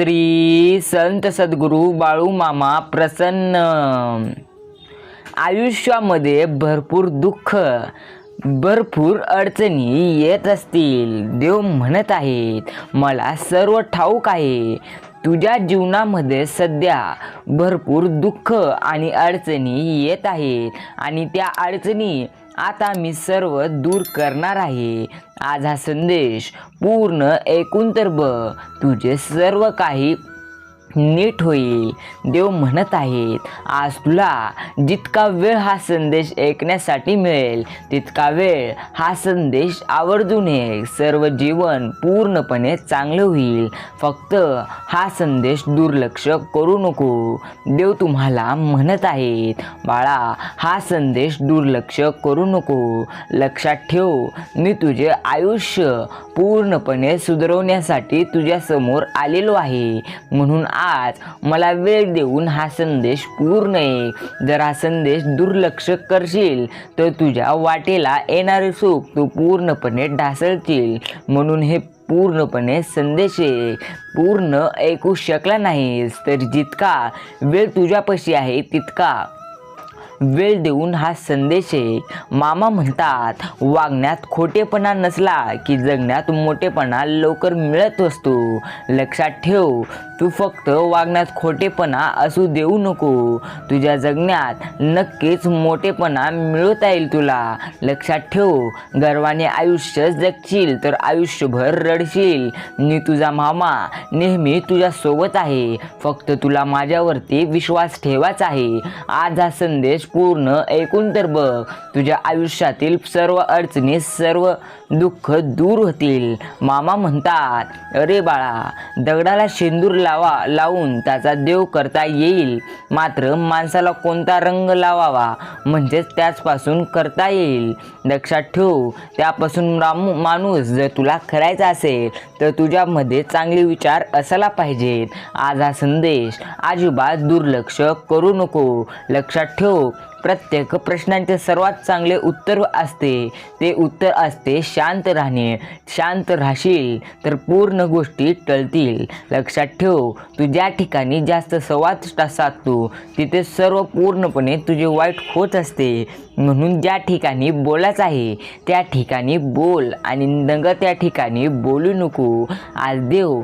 श्री संत सद्गुरू बाळूमामा प्रसन्न। आयुष्यामध्ये भरपूर दुःख, भरपूर अडचणी येत असतील। देव म्हणत आहेत, मला सर्व ठाऊक आहे। तुझ्या जीवनामध्ये सध्या भरपूर दुःख आणि अडचणी येत आहेत आणि त्या अडचणी आता मी सर्व दूर करणार आहे। आज हा संदेश पूर्ण ऐकून तर बघ, तुझे सर्व काही नीट होईल। देव म्हणत आहेत, आज तुला जितका वेळ हा संदेश ऐकण्यासाठी मिळेल तितका वेळ हा संदेश आवर्जून ऐक। सर्व जीवन पूर्णपणे चांगले होईल। फक्त हा संदेश दुर्लक्ष करू नको। देव तुम्हाला म्हणत आहेत, बाळा, हा संदेश दुर्लक्ष करू नको। लक्षात ठेव, मी तुझे आयुष्य पूर्णपणे सुधारवण्यासाठी तुझ्या समोर आलेलो आहे। म्हणून आज मला वेळ देऊन हा संदेश पूर्ण ऐक। जर हा संदेश दुर्लक्ष करशील तर तुझ्या वाटेला येणारे सुख तू पूर्णपणे ढासळशील। म्हणून हे पूर्णपणे संदेश पूर्ण ऐकू शकला नाहीस तर जितका वेळ तुझ्यापाशी आहे तितका वेळ देऊन हा संदेश मामा म्हणतात, वागण्यात खोटेपणा नसला की जगण्यात मोठेपणा लवकर मिळत असतो। लक्षात ठेव, तू फक्त वागण्यात खोटेपणा असू देऊ नको। तुझ्या जगण्यात नक्कीच मोठेपणा मिळवता येईल तुला। लक्षात ठेव, गर्वाने आयुष्य जगशील तर आयुष्यभर रडशील। मी तुझा मामा नेहमी तुझ्या सोबत आहे। फक्त तुला माझ्यावरती विश्वास ठेवायचा आहे। आज हा संदेश पूर्ण ऐकून तर बघ, तुझ्या आयुष्यातील सर्व अडचणी, सर्व दुःख दूर होतील। मामा म्हणतात, अरे बाळा, दगडाला शेंदूर लावून त्याचा देव करता येईल, मात्र माणसाला कोणता रंग लावावा म्हणजेच त्याचपासून करता येईल। लक्षात ठेव, त्यापासून माणूस जर तुला करायचा असेल तर तुझ्यामध्ये चांगले विचार असायला पाहिजेत। आज हा संदेश अजिबात दुर्लक्ष करू नको। लक्षात ठेव, प्रत्येक प्रश्नांचे सर्वात चांगले उत्तर असते, ते उत्तर असते शांत राहणे। शांत राहशील तर पूर्ण गोष्टी टळतील। लक्षात ठेव, तू ज्या ठिकाणी जास्त संवाद साधतो तिथे सर्व पूर्णपणे तुझे वाईट होत असते। म्हणून ज्या ठिकाणी बोलायचं आहे त्या ठिकाणी बोल आणि नग त्या ठिकाणी बोलू नको। आज देव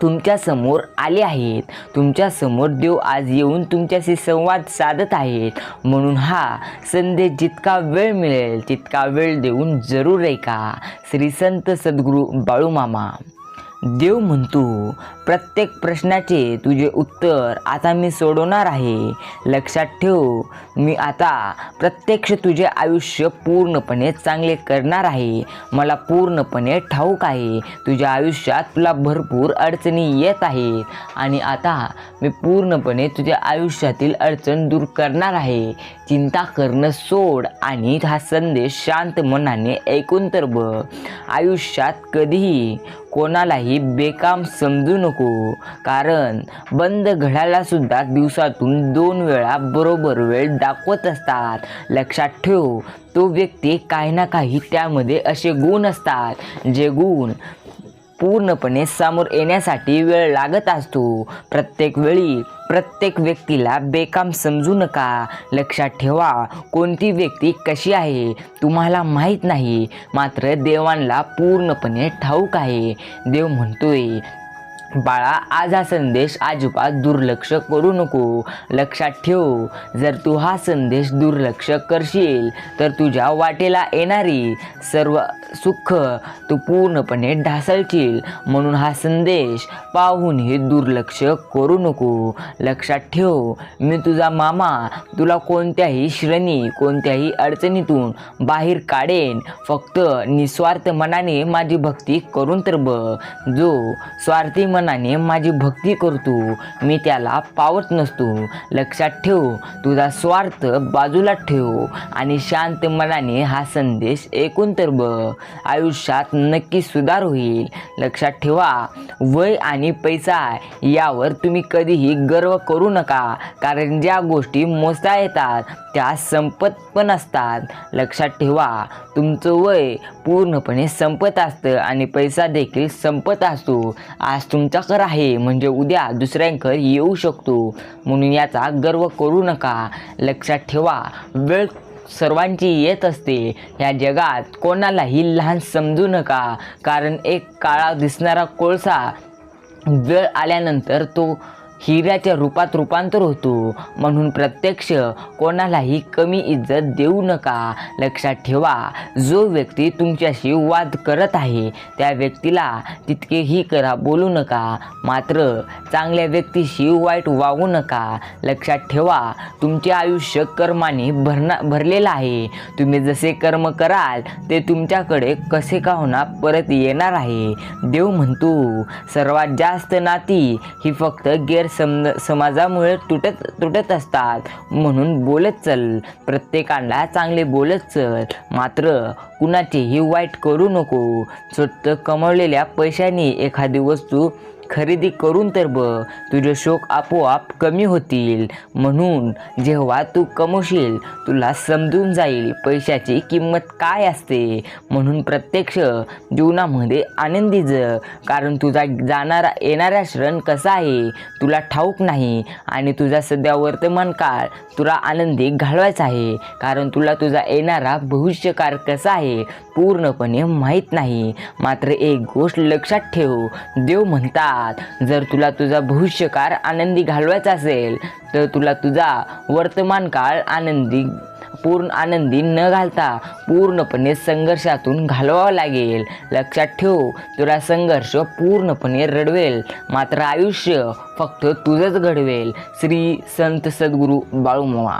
तुमच्या समोर आले आहेत। तुमच्या समोर देव आज येऊन तुमच्याशी संवाद साधत आहेत। म्हणून हा संदेश जितका वेळ मिळेल तितका वेळ देऊन जरूर ऐका। श्री संत सद्गुरू बाळूमामा। देव म्हणतो, प्रत्येक प्रश्नाचे तुझे उत्तर आता मी सोडवणार आहे। लक्षात ठेव, मी आता प्रत्यक्ष तुझे आयुष्य पूर्णपणे चांगले करणार आहे। मला पूर्णपणे ठाऊक आहे तुझ्या आयुष्यात तुला भरपूर अडचणी येत आहेत आणि आता मी पूर्णपणे तुझ्या आयुष्यातील अडचण दूर करणार आहे। चिंता करणं सोड आणि हा संदेश शांत मनाने ऐकून तर बघ। आयुष्यात कधीही कोणालाही बेकाम समजू नको, कारण बंद घड्याला सुद्धा दिवसातून 2 वेळा बरोबर वेळ दाखवत असतात। लक्षात ठेव, तो व्यक्ती काही ना काही त्यामध्ये असे गुण असतात जे गुण पूर्णपणे समोर येण्यासाठी वेळ लागत असतो। प्रत्येक वेळी प्रत्येक व्यक्तीला बेकाम समजू नका। लक्षात ठेवा, कोणती व्यक्ती कशी आहे तुम्हाला माहीत नाही, मात्र देवांना पूर्णपणे ठाऊक आहे। देव म्हणतोय, बाळा, आज हा संदेश अजिबात दुर्लक्ष करू नको। लक्षात ठेव, जर तू हा संदेश दुर्लक्ष करशील तर तुझ्या वाटेला येणारी सर्व सुख तू पूर्णपणे ढासळशील। म्हणून हा संदेश पाहूनही दुर्लक्ष करू नको। लक्षात ठेव, मी तुझा मामा तुला कोणत्याही श्रेणी, कोणत्याही अडचणीतून बाहेर काढेन। फक्त निस्वार्थ मनाने माझी भक्ती करून तर बघ। जो स्वार्थी मनाने माझी भक्ती करतो मी त्याला पावत नसतो। लक्षात ठेव, तुझा स्वार्थ बाजूला ठेव आणि शांत मनाने हा संदेश ऐकून तर बघ। आयुष्यात नक्की सुधार होईल। लक्षात ठेवा, वय आणि पैसा यावर तुम्ही कधीही गर्व करू नका, कारण ज्या गोष्टी मोजता येतात त्या संपत पण असतात. लक्षात ठेवा, तुमचं वय पूर्णपणे संपत असतं आणि पैसा देखील संपत असतो. आज तुमच्याकडे आहे म्हणजे उद्या दुसऱ्यांकडे येऊ शकतो, म्हणून याचा गर्व करू नका. लक्षात ठेवा, वेळ सर्वांची येत असते. या जगात कोणालाही लहान समजू नका, कारण एक काळा दिसणारा कोळसा वेळ आल्यानंतर तो हिऱ्याच्या रूपात रूपांतर होतो. म्हणून प्रत्यक्ष कोणालाही कमी इज्जत देऊ नका. लक्षात ठेवा, जो व्यक्ती तुमच्याशी वाद करत आहे त्या व्यक्तीला तितकेही करा बोलू नका, मात्र चांगल्या व्यक्तीशी वाईट वागू नका. लक्षात ठेवा, तुमचे आयुष्य कर्माने भरलेलं आहे. तुम्ही जसे कर्म कराल ते तुमच्याकडे कसे का होणार परत येणार आहे. देव म्हणतो, सर्वात जास्त नाती ही फक्त समाजामुळे तुटत असतात. म्हणून बोलत चल, प्रत्येकाला चांगले बोलत चल, मात्र कुणाचेही वाईट करू नको. स्वतः कमवलेल्या पैशाने एखादी वस्तू खरेदी करून तर बघ, तुझे शोक आपोआप कमी होतील. म्हणून जेव्हा तू कमवशील तुला समजून जाईल पैशाची किंमत काय असते. म्हणून प्रत्यक्ष जीवनामध्ये आनंदी जग, कारण तुझा येणारा क्षण कसा आहे तुला ठाऊक नाही आणि तुझा सध्या वर्तमान काळ तुला आनंदी घालवायचा आहे, कारण तुला तुझा येणारा भविष्यकाळ कसा आहे पूर्णपणे माहीत नाही. मात्र एक गोष्ट लक्षात ठेव, देव म्हणतात, जर तुला तुझा भविष्यकाळ आनंदी घालवायचा असेल तर तुला तुझा वर्तमान काळ आनंदी न घालता पूर्णपणे संघर्षातून घालवावा लागेल. लक्षात ठेव, तुला संघर्ष पूर्णपणे रडवेल, मात्र आयुष्य फक्त तुझंच घडवेल. श्री संत सद्गुरू बाळूमामा.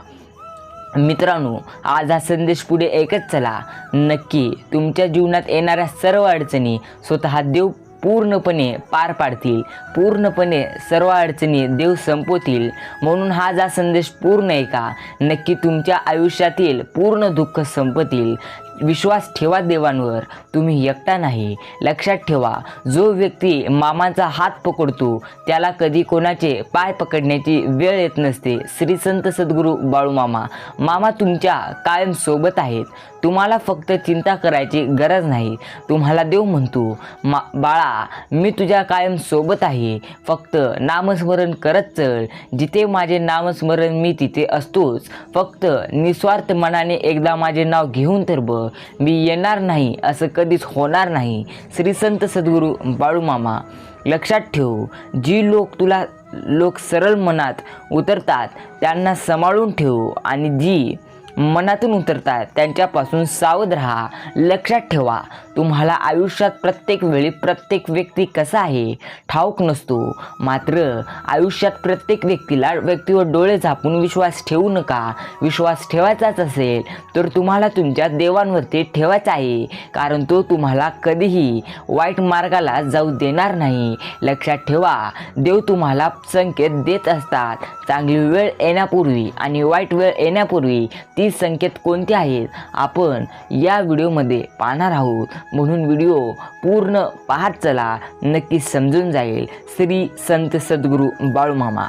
मित्रांनो, आज हा संदेश पुढे ऐकत चला. नक्की तुमच्या जीवनात येणाऱ्या सर्व अडचणी स्वतः देव पूर्णपणे पार पाडतील. पूर्णपणे सर्व अडचणी देव संपवतील. म्हणून हा जा संदेश पूर्ण ऐका. नक्की तुमच्या आयुष्यातील पूर्ण दुःख संपतील. विश्वास ठेवा देवांवर, तुम्ही एकटा नाही. लक्षात ठेवा, जो व्यक्ती मामाचा हात पकडतो त्याला कधी कोणाचे पाय पकडण्याची वेळ येत नसते. श्री संत सद्गुरू बाळूमामा. मामा तुमच्या कायम सोबत आहेत. तुम्हाला फक्त चिंता करायची गरज नाही. तुम्हाला देव म्हणतो, बाळा, मी तुझ्या कायम सोबत आहे. फक्त नामस्मरण करत चल. जिथे माझे नामस्मरण मी तिथे असतोच. फक्त निस्वार्थ मनाने एकदा माझे नाव घेऊन तर बघ. मी येणार नाही असं कधीच होणार नाही. श्री संत सद्गुरू बाळूमामा. लक्षात ठेव, जी लोक सरळ मनात उतरतात त्यांना सांभाळून ठेव आणि जी मनातून उतरतात त्यांच्यापासून सावध राहा. लक्षात ठेवा, तुम्हाला आयुष्यात प्रत्येक वेळी प्रत्येक व्यक्ती कसा आहे ठाऊक नसतो, मात्र आयुष्यात प्रत्येक व्यक्तीवर डोळे झाकून विश्वास ठेवू नका. विश्वास ठेवायचाच असेल तर तुम्हाला तुमच्या देवांवरती ठेवायचा आहे, कारण तो तुम्हाला कधीही वाईट मार्गाला जाऊ देणार नाही. लक्षात ठेवा, देव तुम्हाला संकेत देत असतात. चांगली वेळ येण्यापूर्वी आणि वाईट वेळ येण्यापूर्वी ती संकेत कोणते आहेत आपण या व्हिडिओमध्ये पाहणार आहोत. म्हणून व्हिडिओ पूर्ण पाहत चला, नक्की समजून जाईल. श्री संत सद्गुरू बाळूमामा.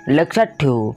लक्षात ठेव,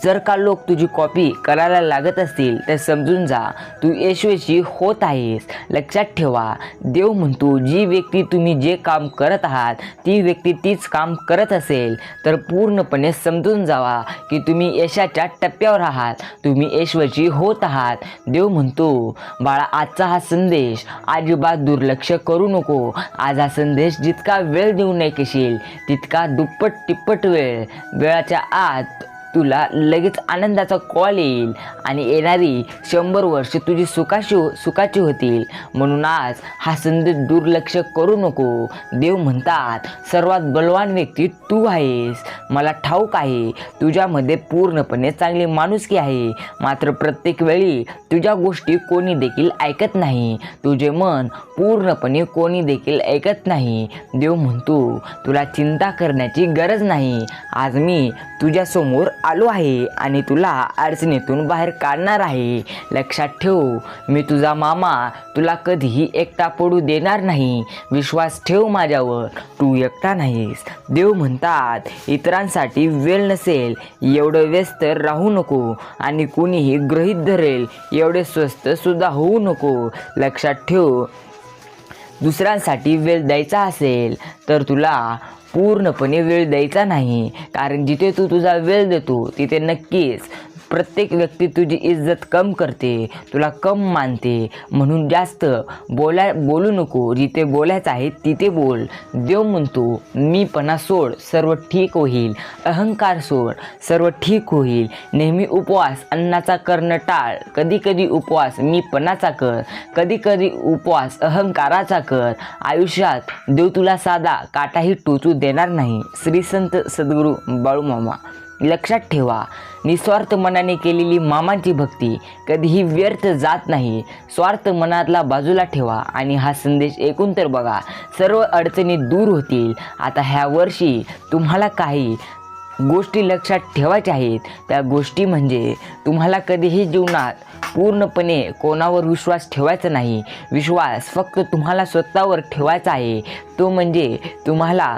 जर का लोक तुझी कॉपी करायला लागत असतील तर समजून जा तू यशस्वी होत आहेस. लक्षात ठेवा, देव म्हणतो, जी व्यक्ती तुम्ही जे काम करत आहात ती व्यक्ती तीच काम करत असेल तर पूर्णपणे समजून जावा की तुम्ही यशाच्या टप्प्यावर आहात. तुम्ही यशस्वी होत आहात. देव म्हणतो, बाळा, आजचा हा संदेश अजिबात दुर्लक्ष करू नको. आज हा संदेश जितका वेळ देऊ नये कशील तितका दुप्पट तिप्पट वेळाच्या आत तुला लगेच आनंदाचा कॉल येईल आणि येणारी 100 वर्ष तुझी सुखाची होतील. म्हणून आज हा संदेश दुर्लक्ष करू नको. देव म्हणतात, सर्वात बलवान व्यक्ती तू आहेस. मला ठाऊक आहे तुझ्यामध्ये पूर्णपणे चांगली माणुसकी आहे, मात्र प्रत्येक वेळी तुझ्या गोष्टी कोणी देखील ऐकत नाही. तुझे मन पूर्णपणे कोणी देखील ऐकत नाही. देव म्हणतो, तुला चिंता करण्याची गरज नाही. आज मी तुझ्यासमोर आलो आहे आणि तुला अडचणीतून बाहेर काढणार आहे. लक्षात ठेव, मी तुझा मामा तुला कधीही एकटा पडू देणार नाही. विश्वास ठेव माझ्यावर, तू एकटा नाहीस. देव म्हणतात इतरांसाठी वेळ नसेल एवढं व्यस्त राहू नको आणि कुणीही गृहीत धरेल एवढे स्वस्त सुद्धा होऊ नको. लक्षात ठेव, दुसऱ्यांसाठी वेळ द्यायचा असेल तर तुला पूर्णपणे वेळ द्यायचा नाही, कारण जिथे तू तुझा वेळ देतो तिथे नक्कीच प्रत्येक व्यक्ती तुझी इज्जत कम करते, तुला कम मानते. म्हणून जास्त बोलू नको. जिथे बोलायचं आहे तिथे बोल. देव म्हणतो मीपणा सोड, सर्व ठीक होईल. अहंकार सोड, सर्व ठीक होईल. नेहमी उपवास अन्नाचा करणं टाळ. कधी कधी उपवास मीपणाचा कर, कधी कधी उपवास अहंकाराचा कर. आयुष्यात देव तुला साधा काटाही टोचू देणार नाही. श्री संत सद्गुरू बाळूमामा. लक्षात ठेवा, निस्वार्थ मनाने केलेली मामांची भक्ती कधीही व्यर्थ जात नाही. स्वार्थ मनातला बाजूला ठेवा आणि हा संदेश ऐकून तर बघा, सर्व अडचणी दूर होतील. आता ह्या वर्षी तुम्हाला काही गोष्टी लक्षात ठेवायच्या आहेत. त्या गोष्टी म्हणजे तुम्हाला कधीही जीवनात पूर्णपणे कोणावर विश्वास ठेवायचा नाही. विश्वास फक्त तुम्हाला स्वतःवर ठेवायचा आहे. तो म्हणजे तुम्हाला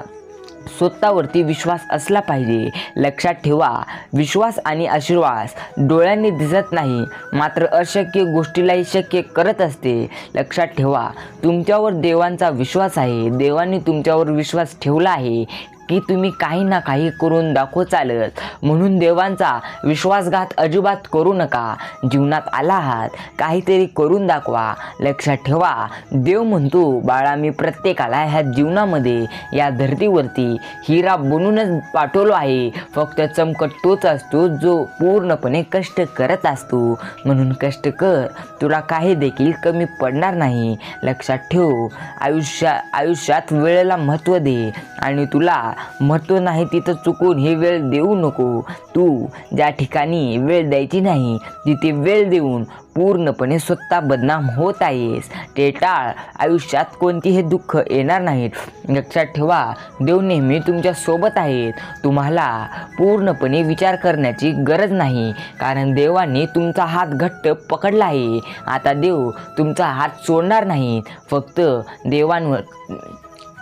स्वतःवरती विश्वास असला पाहिजे. लक्षात ठेवा, विश्वास आणि आशीर्वाद डोळ्यांनी दिसत नाही, मात्र अशक्य गोष्टीलाही शक्य करत असते. लक्षात ठेवा, तुमच्यावर देवांचा विश्वास आहे. देवांनी तुमच्यावर विश्वास ठेवला आहे की तुम्ही काही ना काही करून दाखवचालच. म्हणून देवांचा विश्वासघात अजिबात करू नका. जीवनात आला आहात, काहीतरी करून दाखवा. लक्षात ठेवा, देव म्हणतो बाळा, मी प्रत्येकाला ह्या जीवनामध्ये या धर्तीवरती हिरा बनूनच पाठवलो आहे. फक्त चमकत तोच असतो जो पूर्णपणे कष्ट करत असतो. म्हणून कष्ट कर, तुला काही देखील कमी पडणार नाही. लक्षात ठेव, आयुष्यात वेळेला महत्त्व दे आणि तुला महत्त्व नाही तिथं चुकून ही वेळ देऊ नको. तू ज्या ठिकाणी वेळ द्यायची नाही तिथे वेळ देऊन पूर्णपणे स्वतः बदनाम होत आहेस. ते टाळ. आयुष्यात कोणतीही दुःख येणार नाहीत. लक्षात ठेवा, देव नेहमी तुमच्या सोबत आहेत. तुम्हाला पूर्णपणे विचार करण्याची गरज नाही, कारण देवाने तुमचा हात घट्ट पकडला आहे. आता देव तुमचा हात सोडणार नाही. फक्त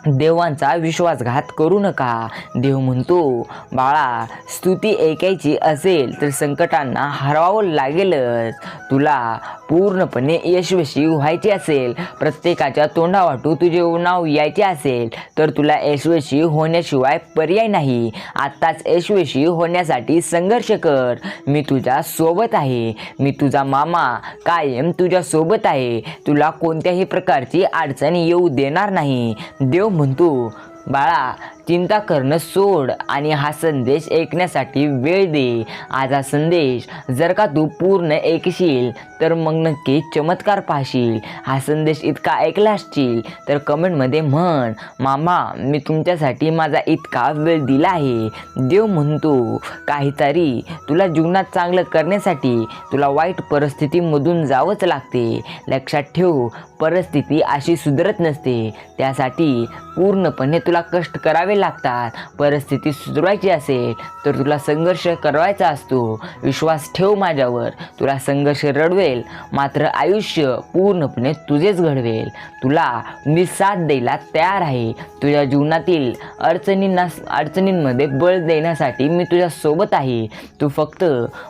देवांचा विश्वासघात करू नका. देव म्हणतो बाळा, स्तुती ऐकायची असेल तर संकटांना हरवावं लागेलच. तुला पूर्णपणे यशस्वी व्हायचे असेल, प्रत्येकाच्या तोंडावाटू तुझे नाव यायचे असेल तर तुला यशस्वी होण्याशिवाय पर्याय नाही. आत्ताच यशस्वी होण्यासाठी संघर्ष कर. मी तुझ्या सोबत आहे. मी तुझा मामा कायम तुझ्या सोबत आहे. तुला कोणत्याही प्रकारची अडचण येऊ देणार नाही. देव म्हणतो बाळा, चिंता करणं सोड आणि हा संदेश ऐकण्यासाठी वेळ दे. आज हा संदेश जर का तू पूर्ण ऐकशील तर मग नक्की चमत्कार पाहशील. हा संदेश इतका ऐकला असशील तर कमेंटमध्ये म्हण, मामा मी तुमच्यासाठी माझा इतका वेळ दिला आहे. देव म्हणतो काहीतरी तुला जीवनात चांगलं करण्यासाठी तुला वाईट परिस्थितीमधून जावंच लागते. लक्षात ठेव, परिस्थिती अशी सुधारत नसते. त्यासाठी पूर्णपणे तुला कष्ट करावे लागतात. परिस्थिती सुधारायची असेल तर तुला संघर्ष करायचा असतो. विश्वास ठेव माझ्यावर, तुला संघर्ष रडवेल, मात्र आयुष्य पूर्णपणे तुझेच घडवेल. तुला मी साथ द्यायला तयार आहे. तुझ्या जीवनातील अडचणींमध्ये बळ देण्यासाठी मी तुझ्या सोबत आहे. तू फक्त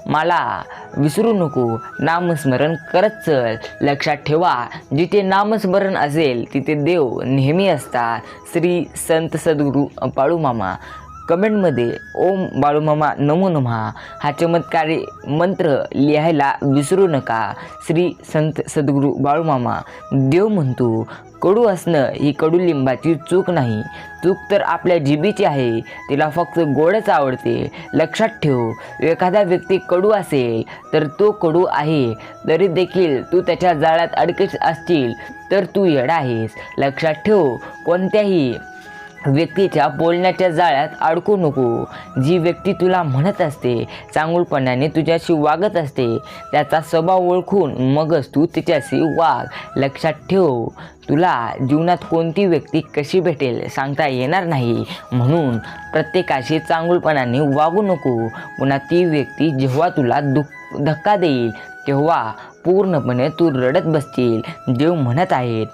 मला विसरू नको. नामस्मरण करत चल. लक्षात ठेवा, जिथे नामस्मरण असेल तिथे देव नेहमी असतात. श्री संत सद्गुरू बाळूमामा. कमेंटमध्ये ओम बाळूमामा नमो नमः हा चमत्कारी मंत्र लिहायला विसरू नका. श्री संत सद्गुरू बाळूमामा. देव म्हणतो कडू असणं ही कडुलिंबाची चूक नाही, चूक तर आपल्या जिभेची आहे. तिला फक्त गोडच आवडते. लक्षात ठेव, एखादा व्यक्ती कडू असेल तर तो कडू आहे, तरी देखील तू त्याच्या जाळ्यात अडकत असशील तर तू येडा आहेस. लक्षात ठेव, कोणत्याही व्यक्तीच्या बोलण्याच्या जाळ्यात अडकू नको. जी व्यक्ती तुला म्हणत असते, चांगुलपणाने तुझ्याशी वागत असते, त्याचा स्वभाव ओळखून मगच तू तिच्याशी वाग. लक्षात ठेव, तुला जीवनात कोणती व्यक्ती कशी भेटेल सांगता येणार नाही, म्हणून प्रत्येकाशी चांगुलपणाने वागू नको. पुन्हा ती व्यक्ती जेव्हा तुला धक्का देईल तेव्हा पूर्णपणे तू रडत बसशील. देव म्हणत आहेत,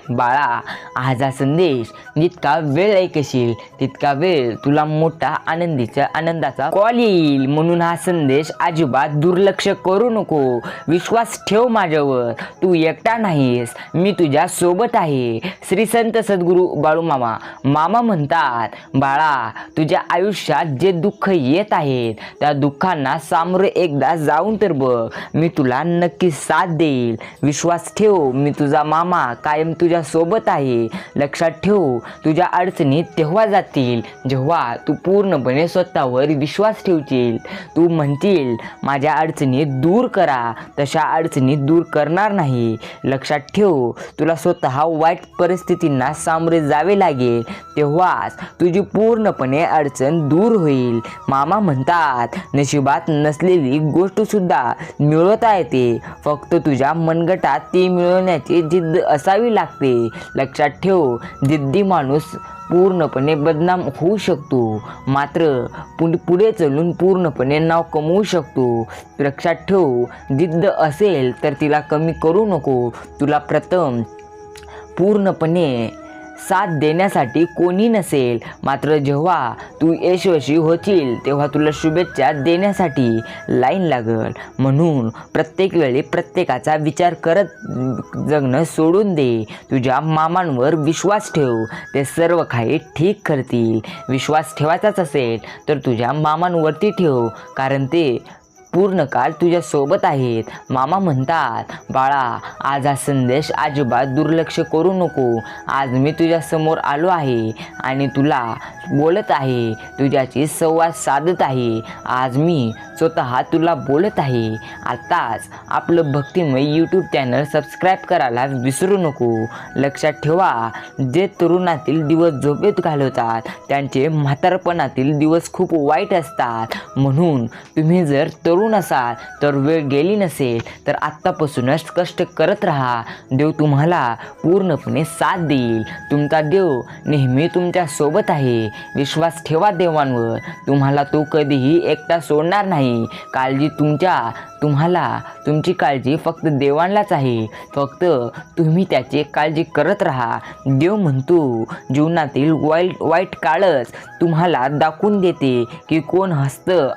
बाळा, आज हा संदेश जितका वेळ ऐकशील तितका वेळ तुला मोठा आनंदाचा कॉल येईल. म्हणून हा संदेश अजिबात दुर्लक्ष करू नको. विश्वास ठेव माझ्यावर. तू एकटा नाहीस, मी तुझ्या सोबत आहे. श्री संत सद्गुरू बाळूमामा म्हणतात, बाळा, तुझ्या आयुष्यात जे दुःख येत आहेत त्या दुःखांना सामोरे एकदा जाऊन तर बघ. मी तुला नक्की साथ देईल. विश्वास ठेव, मी तुझा मामा कायम तुझ्या सोबत आहे. लक्षात ठेव, तुझ्या अडचणी तेव्हा जातील जेव्हा तू पूर्णपणे स्वतःवर विश्वास ठेवशील. तू म्हणशील, माझ्या अडचणी दूर करा, तशा अडचणी दूर करणार नाही. लक्षात ठेव, तुला स्वतः वाईट परिस्थितींना सामोरे जावे लागेल, तेव्हाच तुझी पूर्णपणे अडचण दूर होईल. मामा म्हणतात, नशिबात नसलेली गोष्ट सुद्धा मिळवता येते, फक्त तुझ्या मनगटात ती मिळवण्याची जिद्द असावी लागते. लक्षात ठेव, जिद्दी माणूस पूर्णपणे बदनाम होऊ शकतो, मात्र पुढे चलून पूर्णपणे नाव कमवू शकतो. लक्षात ठेव, जिद्द असेल तर तिला कमी करू नको. तुला प्रथम पूर्णपणे साथ देण्यासाठी कोणी नसेल, मात्र जेव्हा तू यशस्वी होशील तेव्हा तुला शुभेच्छा देण्यासाठी लाईन लागल. म्हणून प्रत्येक वेळी प्रत्येकाचा विचार करत जगणं सोडून दे. तुझ्या मामांवर विश्वास ठेव, ते सर्व काही ठीक करतील. विश्वास ठेवायचाच असेल तर तुझ्या मामांवरती ठेव, कारण ते पूर्ण काळ तुझ्या सोबत आहेत. मामा म्हणतात, बाळा, आज हा संदेश अजिबात दुर्लक्ष करू नको. आज मी तुझ्या समोर आलो आहे आणि तुला बोलत आहे, तुझ्याशी संवाद साधत आहे. आज मी स्वतः तुला बोलत आहे. आताच आपलं भक्तिमय यूट्यूब चॅनल सबस्क्राईब करायला विसरू नको. लक्षात ठेवा, जे तरुणातील दिवस झोपेत घालवतात त्यांचे म्हातारपणातील दिवस खूप वाईट असतात. म्हणून तुम्ही जर तरुण असाल तर वेळ गेली नसेल तर आत्तापासूनच कष्ट करत राहा. देव तुम्हाला पूर्णपणे साथ देईल. तुमचा देव नेहमी तुमच्या सोबत आहे. विश्वास ठेवा देवांवर. तुम्हाला तो कधीही एकटा सोडणार नाही. काळजी तुमची काळजी फक्त देवांनाच आहे. फक्त तुम्ही त्याची काळजी करत राहा. देव म्हणतो, जीवनातील वाईट काळच तुम्हाला दाखवून देते की कोण हसतं,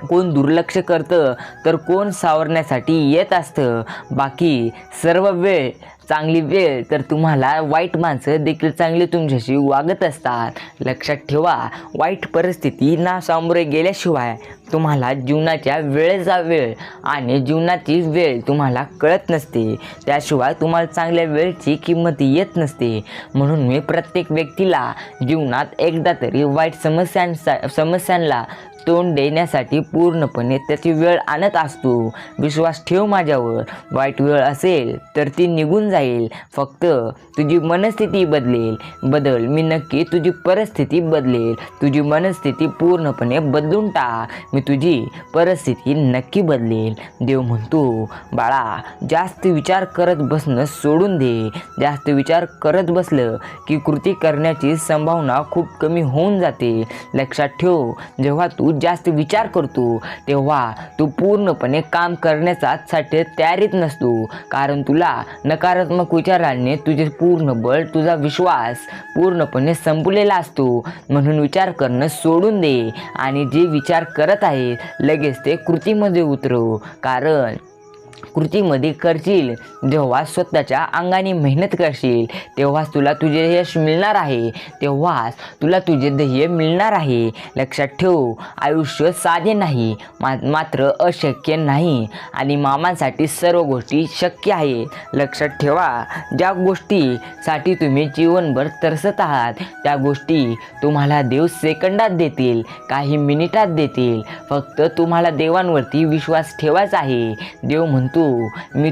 कोण दुर्लक्ष करतं, तर कोण सावरण्यासाठी येत असतं. बाकी सर्व वेळ चांगली वेळ तर तुम्हाला वाईट माणसं देखील चांगली तुमच्याशी वागत असतात. लक्षात ठेवा, वाईट परिस्थितींना सामोरे गेल्याशिवाय तुम्हाला जीवनाच्या वेळेचा वेळ आणि जीवनाची वेळ तुम्हाला कळत नसते. त्याशिवाय तुम्हाला चांगल्या वेळची किंमत येत नसते. म्हणून मी प्रत्येक व्यक्तीला जीवनात एकदा तरी वाईट समस्यांना तोंड देण्यासाठी पूर्णपणे त्याची वेळ आणत असतो. विश्वास ठेव माझ्यावर. वाईट वेळ असेल तर ती निघून जाईल. फक्त तुझी मनस्थिती बदल. मी नक्की तुझी परिस्थिती बदलेल. तुझी मनस्थिती पूर्णपणे बदलून टाक. मी तुझी परिस्थिती नक्की बदलेल. देव म्हणतो, बाळा, जास्त विचार करत बसणं सोडून दे. जास्त विचार करत बसलं की कृती करण्याची संभावना खूप कमी होऊन जाते. लक्षात ठेव, जेव्हा तू जास्त विचार करतो तेव्हा तू पूर्णपणे काम करण्यासाठी तयारीत नसतो, कारण तुला नकारात्मक विचारांनी तुझे पूर्ण बळ, तुझा विश्वास पूर्णपणे संपलेला असतो. म्हणून विचार करणं सोडून दे आणि जे विचार करत आहे लगेच ते कृतीमध्ये उतरव. कारण कृतीमध्ये करशील जेव्हा स्वतःच्या अंगाने मेहनत करशील तेव्हाच तुला तुझे यश मिळणार आहे. तेव्हाच तुला तुझे ध्येय मिळणार आहे. लक्षात ठेव, आयुष्य साधे नाही, मात्र अशक्य नाही. आणि मामांसाठी सर्व गोष्टी शक्य आहे. लक्षात ठेवा, ज्या गोष्टीसाठी तुम्ही जीवनभर तरसत आहात त्या गोष्टी तुम्हाला देव सेकंदात देतील, काही मिनिटात देतील. फक्त तुम्हाला देवांवरती विश्वास ठेवायचा आहे. देव म्हणतो, मी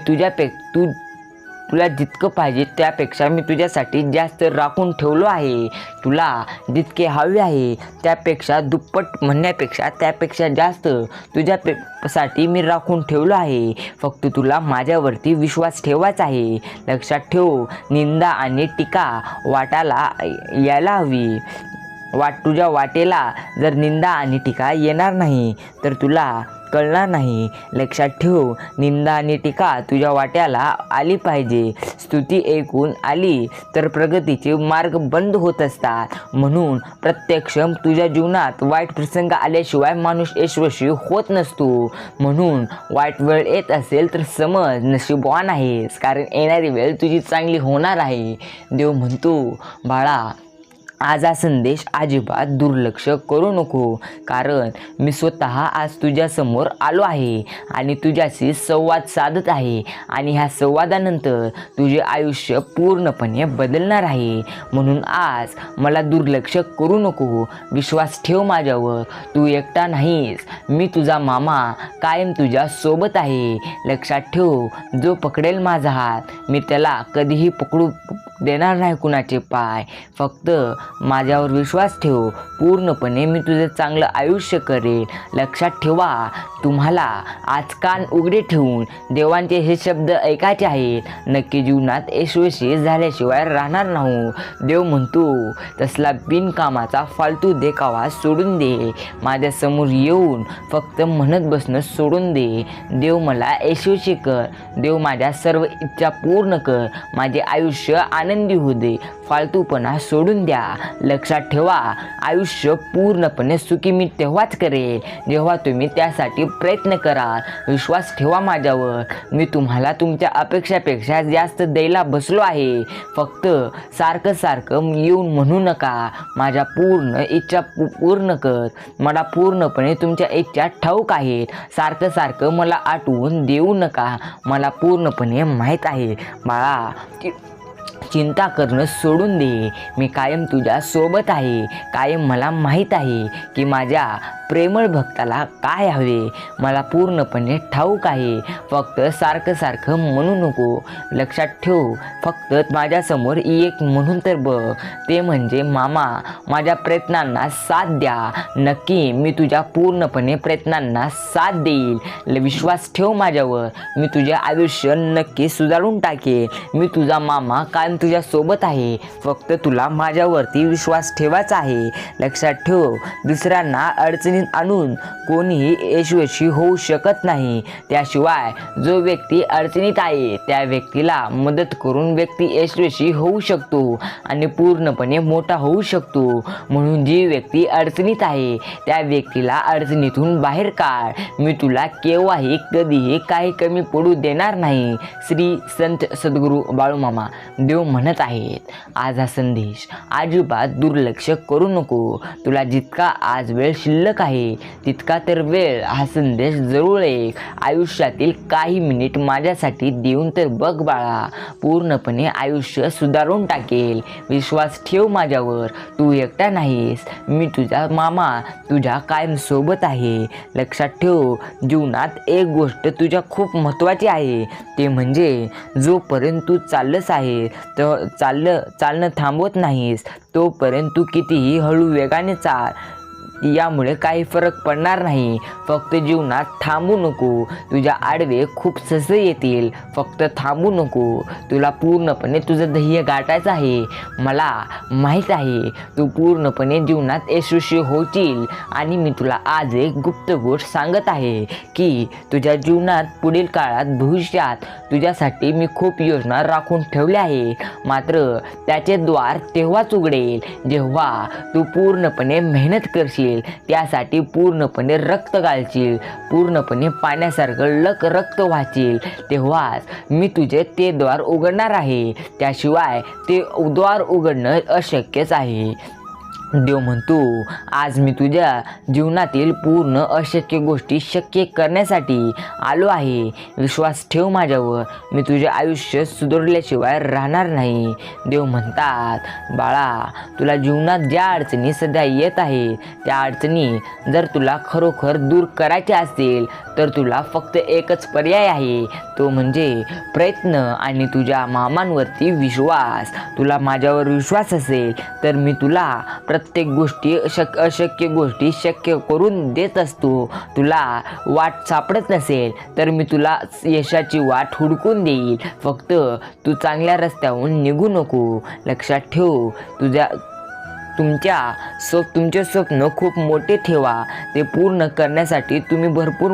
तुला जितकं पाहिजे त्यापेक्षा मी तुझ्यासाठी जास्त राखून ठेवलो आहे. तुला जितके हवे आहे त्यापेक्षा दुप्पट म्हणण्यापेक्षा त्यापेक्षा जास्त तुझ्यासाठी मी राखून ठेवलो आहे. फक्त तुला माझ्यावरती विश्वास ठेवायचा आहे. लक्षात ठेव, निंदा आणि टीका वाटाला यायला हवी. तुझ्या वाटेला जर निंदा आणि टीका येणार नाही तर तुला कळणार नाही. लक्षात ठेव, निंदा आणि टीका तुझ्या वाट्याला आली पाहिजे. स्तुती ऐकून आली तर प्रगतीचे मार्ग बंद होत असतात. म्हणून प्रत्यक्ष तुझ्या जीवनात वाईट प्रसंग आल्याशिवाय माणूस यशस्वी होत नसतो. म्हणून वाईट वेळ येत असेल तर समज नशीबवान आहेस, कारण येणारी वेळ तुझी चांगली होणार आहे. देव म्हणतो, बाळा, आज हा संदेश अजिबात दुर्लक्ष करू नको, कारण मी स्वतः आज तुझ्यासमोर आलो आहे आणि तुझ्याशी संवाद साधत आहे आणि ह्या संवादानंतर तुझे आयुष्य पूर्णपणे बदलणार आहे. म्हणून आज मला दुर्लक्ष करू नको. विश्वास ठेव माझ्यावर. तू एकटा नाहीस. मी तुझा मामा कायम तुझ्या सोबत आहे. लक्षात ठेव, जो पकडेल माझा हात मी त्याला कधीही पकडू देणार नाही कुणाचे पाय. फक्त माझ्यावर विश्वास ठेव. पूर्णपणे मी तुझं चांगलं आयुष्य करेल. लक्षात ठेवा, तुम्हाला आज कान उघडे ठेवून देवांचे हे शब्द ऐकायचे आहेत. नक्की जीवनात यशस्वी झाल्याशिवाय राहणार नाही. देव म्हणतो, तसला बिनकामाचा फालतू देखावा सोडून दे. माझ्यासमोर येऊन फक्त म्हणत बसणं सोडून दे. देव मला यशस्वी कर. देव माझ्या सर्व इच्छा पूर्ण कर. माझे आयुष्य आनंदी होऊ दे. फालतूपणा सोडून द्या. लक्षात ठेवा, आयुष्य पूर्णपणे सुखी मी तेव्हाच करेल जेव्हा तुम्ही त्यासाठी प्रयत्न कराल. विश्वास ठेवा माझ्यावर. मी तुम्हाला तुमच्या अपेक्षापेक्षा जास्त द्यायला बसलो आहे. फक्त सारखं येऊन म्हणू नका, माझ्या पूर्ण इच्छा पूर्ण कर. मला पूर्णपणे तुमच्या इच्छा ठाऊक आहेत. सारखं मला आठवून देऊ नका. मला पूर्णपणे माहीत आहे. बाळा, चिंता करणं सोडून दे. मी कायम तुझ्या सोबत आहे. कायम मला माहीत आहे की माझ्या प्रेमळ भक्ताला काय हवे. मला पूर्णपणे ठाऊक आहे. फक्त सारखं म्हणू नको. लक्षात ठेव, फक्त माझ्यासमोर एक म्हणून तर बघ, ते म्हणजे मामा, माझ्या प्रयत्नांना साथ द्या. नक्की मी तुझ्या पूर्णपणे प्रयत्नांना साथ देईल. विश्वास ठेव माझ्यावर. मी तुझे आयुष्य नक्की सुधारून टाकेल. मी तुझा मामा कायम तुझ्या सोबत आहे. फक्त तुला माझ्यावरती विश्वास ठेवायचा आहे. लक्षात ठेव, दुसऱ्यांना अडचणीत आणून कोणीही यशस्वी होऊ शकत नाही. त्याशिवाय जो व्यक्ती अडचणीत आहे त्या व्यक्तीला मदत करून व्यक्ती यशस्वी होऊ शकतो आणि पूर्णपणे मोठा होऊ शकतो. म्हणून जी व्यक्ती अडचणीत आहे त्या व्यक्तीला अडचणीतून बाहेर काढ. मी तुला केव्हाही कधीही काही कमी पडू देणार नाही. श्री संत सद्गुरू बाळूमामा देव म्हणत आहेत, आज हा संदेश अजिबात दुर्लक्ष करू नको. तुला जितका आज वेळ शिल्लक आहे तितका तर वेळ हा संदेश जरूर ऐक. आयुष्यातील काही मिनिट माझ्यासाठी देऊन तर बघ बाळा. पूर्णपणे आयुष्य सुधारून टाकेल. विश्वास ठेव माझ्यावर. तू एकटा नाहीस. मी तुझा मामा तुझ्या कायम सोबत आहे. लक्षात ठेव, जीवनात एक गोष्ट तुझ्या खूप महत्त्वाची आहे. ते म्हणजे जोपर्यंत तू चाललंच आहे तर चालणं थांबवत नाहीस तोपर्यंत तू कितीही हळू वेगाने चाल. यामुळे काही फरक पडणार नाही. फक्त जीवनात थांबू नको. तुझ्या आडवे खूप ससे येतील. फक्त थांबू नको. तुला पूर्णपणे तुझं ध्येय गाठायचं आहे. मला माहीत आहे तू पूर्णपणे जीवनात यशस्वी होशील. आणि मी तुला आज एक गुप्त गोष्ट सांगत आहे की तुझ्या जीवनात पुढील काळात भविष्यात तुझ्यासाठी मी खूप योजना राखून ठेवल्या आहेत. मात्र त्याचे द्वार तेव्हाच उघडेल जेव्हा तू पूर्णपणे मेहनत करशील. त्यासाठी पूर्णपणे रक्त घालशील. पूर्णपणे पाण्यासारखं रक्त वाहशील. तेव्हाच मी तुझे ते द्वार उघडणार आहे. त्याशिवाय ते द्वार उघडणं अशक्यच आहे. देव म्हणतो, आज मी तुझ्या जीवनातील पूर्ण अशक्य गोष्टी शक्य करण्यासाठी आलो आहे. विश्वास ठेव माझ्यावर, मी तुझे आयुष्य सुधारल्याशिवाय राहणार नाही. देव म्हणतात, बाळा, तुला जीवनात ज्या अडचणी सध्या येत आहे त्या अडचणी जर तुला खरोखर दूर करायच्या असतील तर तुला फक्त एकच पर्याय आहे, तो म्हणजे प्रयत्न आणि तुझ्या मामांवरती विश्वास. तुला माझ्यावर विश्वास असेल तर मी तुला प्रत्येक गोष्टी अशक्य गोष्टी शक्य करून देत असतो. तुला वाट सापडत नसेल तर मी तुला यशाची वाट हुडकून देईल. फक्त तू चांगल्या रस्त्यावरून निघू नको. लक्षात ठेव, तुमचे स्वप्न खूप मोठे ठेवा. ते पूर्ण करण्यासाठी तुम्ही भरपूर